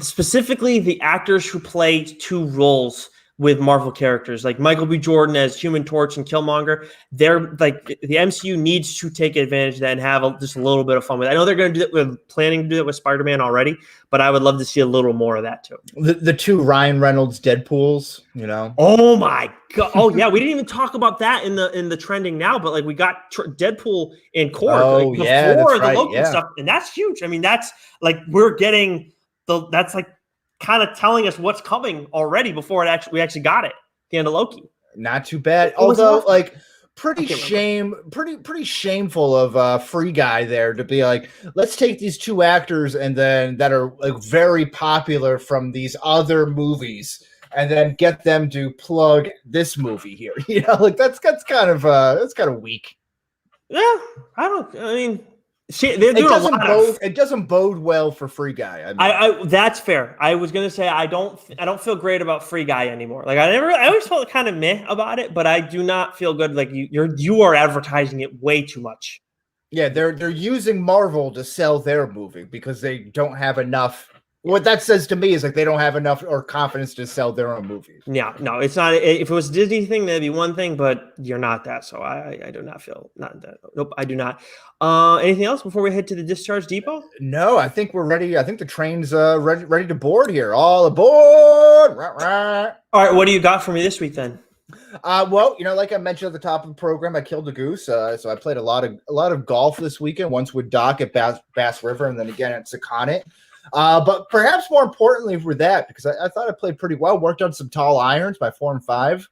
specifically the actors who play 2 roles with Marvel characters like Michael B. Jordan as Human Torch and Killmonger. They're like the MCU needs to take advantage of that and have just a little bit of fun with it. I know they're going to do that. We're planning to do that with Spider-Man already, but I would love to see a little more of that too. The 2 Ryan Reynolds Deadpools, Oh my god! Oh yeah, we didn't even talk about that in the trending now, but like we got Deadpool and Korg before the Loki stuff, and that's huge. I mean, that's like we're getting that's like kind of telling us what's coming already before we actually got it. The end of Loki. Not too bad. Although, like, pretty shameful of Free Guy there to be like, let's take these 2 actors and then that are like very popular from these other movies and then get them to plug this movie here. Like that's kind of weak. Yeah, I mean. It doesn't bode well for Free Guy. I that's fair. I was gonna say I don't feel great about Free Guy anymore. Like I always felt kind of meh about it, but I do not feel good. Like you are advertising it way too much. Yeah, they're using Marvel to sell their movie because they don't have enough. What that says to me is like they don't have enough or confidence to sell their own movies. Yeah, no, it's not. If it was a Disney thing, that'd be one thing, but you're not that. So I do not feel not that. Nope, I do not. Anything else before we head to the discharge depot? No, I think we're ready. I think the train's ready to board here. All aboard! Rah, rah. All right, what do you got for me this week then? Well, like I mentioned at the top of the program, I killed a goose. So I played a lot of golf this weekend. Once with Doc at Bass River, and then again at Secaunet. But perhaps more importantly for that, because I thought I played pretty well, worked on some tall irons by 4 and 5,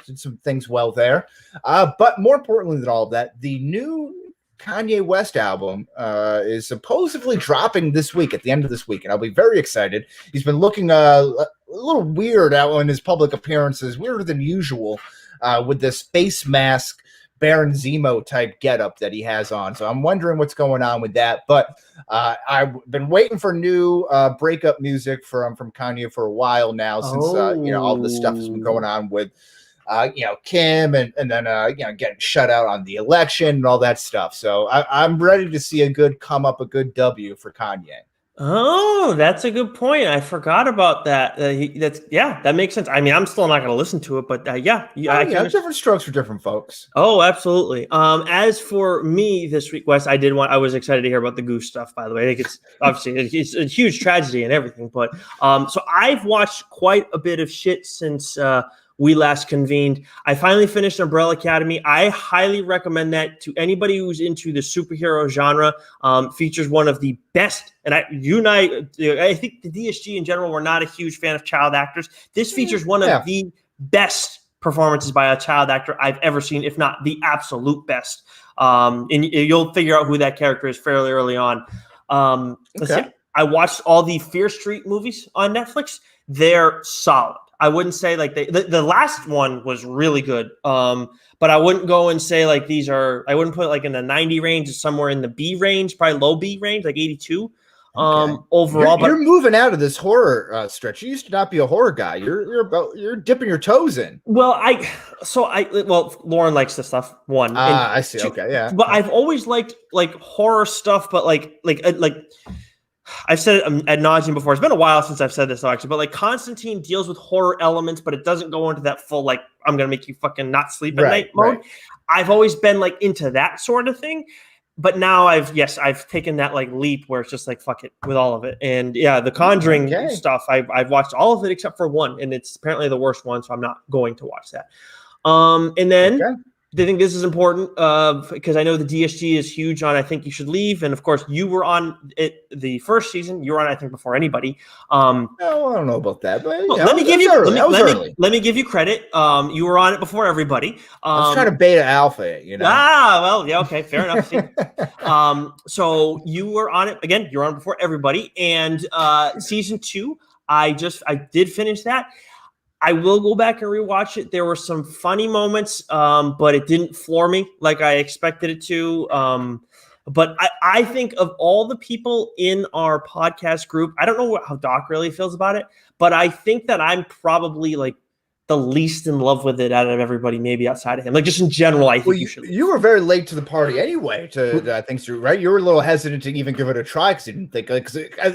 did some things well there. But more importantly than all of that, the new Kanye West album is supposedly dropping this week, at the end of this week, and I'll be very excited. He's been looking a little weird out in his public appearances, weirder than usual, with this face mask Baron Zemo type getup that he has on. So I'm wondering what's going on with that. But I've been waiting for new breakup music from Kanye for a while now, since all this stuff has been going on with Kim and then getting shut out on the election and all that stuff. So I'm ready to see a good W for Kanye. Oh, that's a good point. I forgot about that. That makes sense. I mean, I'm still not going to listen to it, but different strokes for different folks. Oh, absolutely. As for me this week, Wes, I was excited to hear about the goose stuff. By the way, I think it's obviously it's a huge tragedy and everything, but so I've watched quite a bit of shit since we last convened. I finally finished Umbrella Academy. I highly recommend that to anybody who's into the superhero genre. Features one of the best, and I think the DSG in general, we're not a huge fan of child actors. This features one of the best performances by a child actor I've ever seen, if not the absolute best. And you'll figure out who that character is fairly early on. I watched all the Fear Street movies on Netflix. They're solid. I wouldn't say like the last one was really good. But I wouldn't go and say like these are, I wouldn't put it like in the 90 range, it's somewhere in the B range, probably low B range, like 82. Overall, you're moving out of this horror stretch. You used to not be a horror guy. You're dipping your toes in. Well, Lauren likes this stuff. One, I see. Okay, yeah. But I've always liked like horror stuff, but like I've said it ad nauseum before. It's been a while since I've said this actually, but like Constantine deals with horror elements, but it doesn't go into that full like I'm gonna make you fucking not sleep at night mode. Right. I've always been like into that sort of thing. but now I've taken that like leap where it's just like fuck it with all of it. And yeah, the Conjuring stuff, I've watched all of it except for one, and it's apparently the worst one, so I'm not going to watch that. And then I think this is important because I know the DSG is huge on I Think You Should Leave. And of course, you were on it the first season. You were on, I think, before anybody. No, I don't know about that. But well, let me give you credit. You were on it before everybody. I was trying to beta alpha it, you know. Well, yeah, okay, fair enough. So you were on it again. You're on before everybody. And season 2, I did finish that. I will go back and rewatch it. There were some funny moments, but it didn't floor me like I expected it to. But I think of all the people in our podcast group, I don't know how Doc really feels about it, but I think that I'm probably like the least in love with it out of everybody, maybe outside of him. Like just in general, I think you should. You were very late to the party anyway. I think so, right? You were a little hesitant to even give it a try because you didn't think like.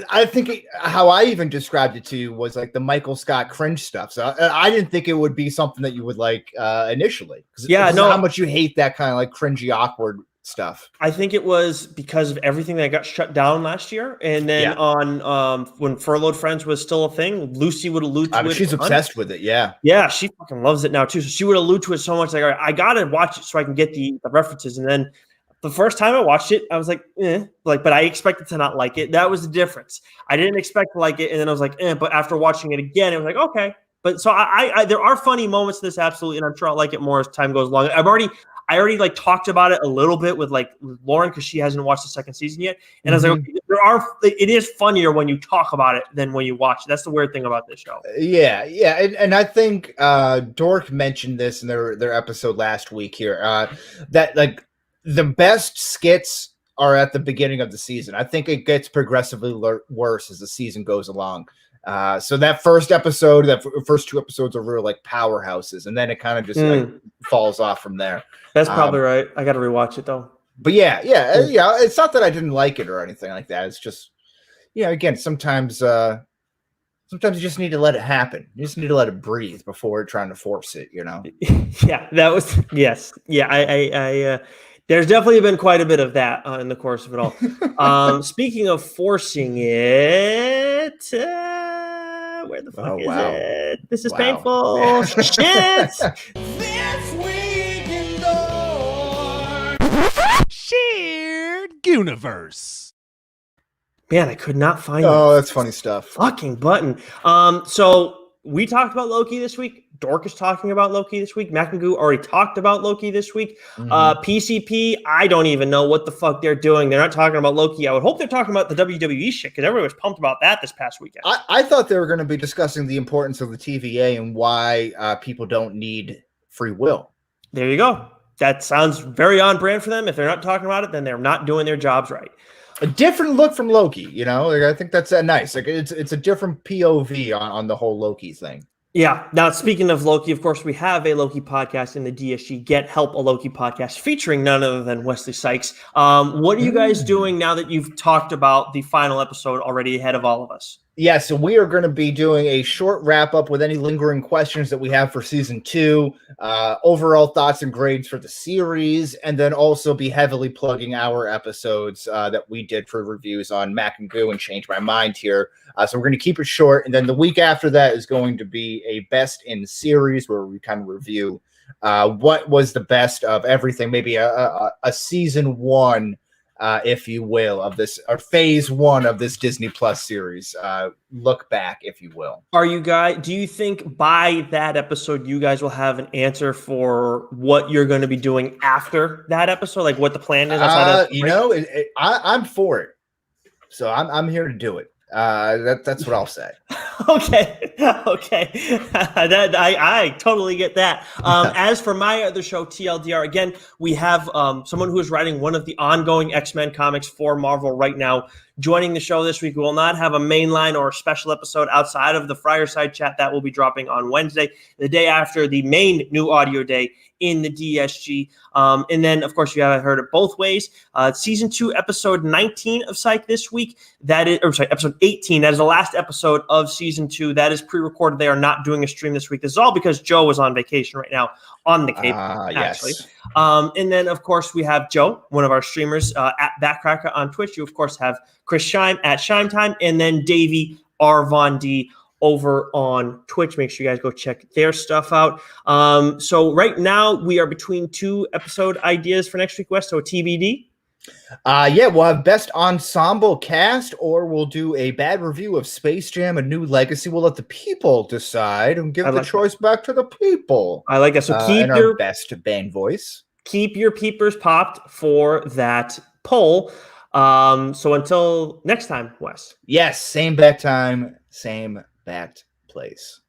I think how I even described it to you was like the Michael Scott cringe stuff. So I didn't think it would be something that you would like initially. Yeah, no, how much you hate that kind of like cringy, awkward stuff. I think it was because of everything that got shut down last year, and then on when Furloughed Friends was still a thing, Lucy would allude to it. She's obsessed with it. Yeah, she fucking loves it now too. So she would allude to it so much. Like, all right, I gotta watch it so I can get the references. And then the first time I watched it, I was like, but I expected to not like it. That was the difference. I didn't expect to like it, and then I was like, but after watching it again, it was like, okay. But so I there are funny moments in this, absolutely, and I'm sure I'll like it more as time goes along. I already like talked about it a little bit with Lauren because she hasn't watched the second season yet, and I was like, okay, it is funnier when you talk about it than when you watch it. That's the weird thing about this show. Yeah, and I think Dork mentioned this in their episode last week here that like the best skits are at the beginning of the season. I think it gets progressively worse as the season goes along. So that first episode, that first 2 episodes are really like powerhouses, and then it kind of just like falls off from there. That's probably right. I got to rewatch it though. But yeah. It's not that I didn't like it or anything like that. It's just, again, sometimes you just need to let it happen. You just need to let it breathe before trying to force it. Yeah, that was yes. Yeah, I there's definitely been quite a bit of that in the course of it all. Speaking of forcing it, where the fuck is it? This is painful. Shit. This week in Shared Universe. Man, I could not find. Oh, that's funny stuff. Fucking button. So we talked about Loki this week. Dork is talking about Loki this week. McAngoo already talked about Loki this week. PCP, I don't even know what the fuck they're doing. They're not talking about Loki. I would hope they're talking about the WWE shit because everybody was pumped about that this past weekend. I thought they were going to be discussing the importance of the TVA and why people don't need free will. There you go. That sounds very on brand for them. If they're not talking about it, then they're not doing their jobs right. A different look from Loki, Like, I think that's nice. Like it's a different POV on the whole Loki thing. Yeah. Now, speaking of Loki, of course, we have a Loki podcast in the DSG Get Help a Loki podcast featuring none other than Wesley Sykes. What are you guys doing now that you've talked about the final episode already ahead of all of us? Yeah, so we are going to be doing a short wrap-up with any lingering questions that we have for Season 2, overall thoughts and grades for the series, and then also be heavily plugging our episodes that we did for reviews on McAngoo and Change My Mind here. So we're going to keep it short, and then the week after that is going to be a best in series where we kind of review what was the best of everything, maybe a Season 1, if you will, of this, or phase 1 of this Disney Plus series. Look back, if you will. Do you think by that episode, you guys will have an answer for what you're going to be doing after that episode? Like what the plan is? I'm for it. So I'm here to do it. That's what I'll say. Okay. That I totally get that. As for my other show, TLDR, again, we have someone who is writing one of the ongoing X-Men comics for Marvel right now joining the show this week. We will not have a mainline or a special episode outside of the Fireside Chat that will be dropping on Wednesday, the day after the main new audio day in the DSG. And then, of course, you haven't heard it both ways. Season 2, episode 19 of Psych this week. Episode 18. That is the last episode of season 2. That is pre-recorded. They are not doing a stream this week. This is all because Joe is on vacation right now on the Cape, actually. Yes. And then, of course, we have Joe, one of our streamers at Backcracker on Twitch. You, of course, have Chris Shime at Shime Time, and then Davey R. Von D over on Twitch. Make sure you guys go check their stuff out. So right now we are between 2 episode ideas for next week, West. So TBD. Yeah, we'll have best ensemble cast, or we'll do a bad review of Space Jam: A New Legacy. We'll let the people decide and give the choice back to the people. I like that. So keep your best band voice. Keep your peepers popped for that poll. So until next time, Wes. Yes, same bat time, same bat place.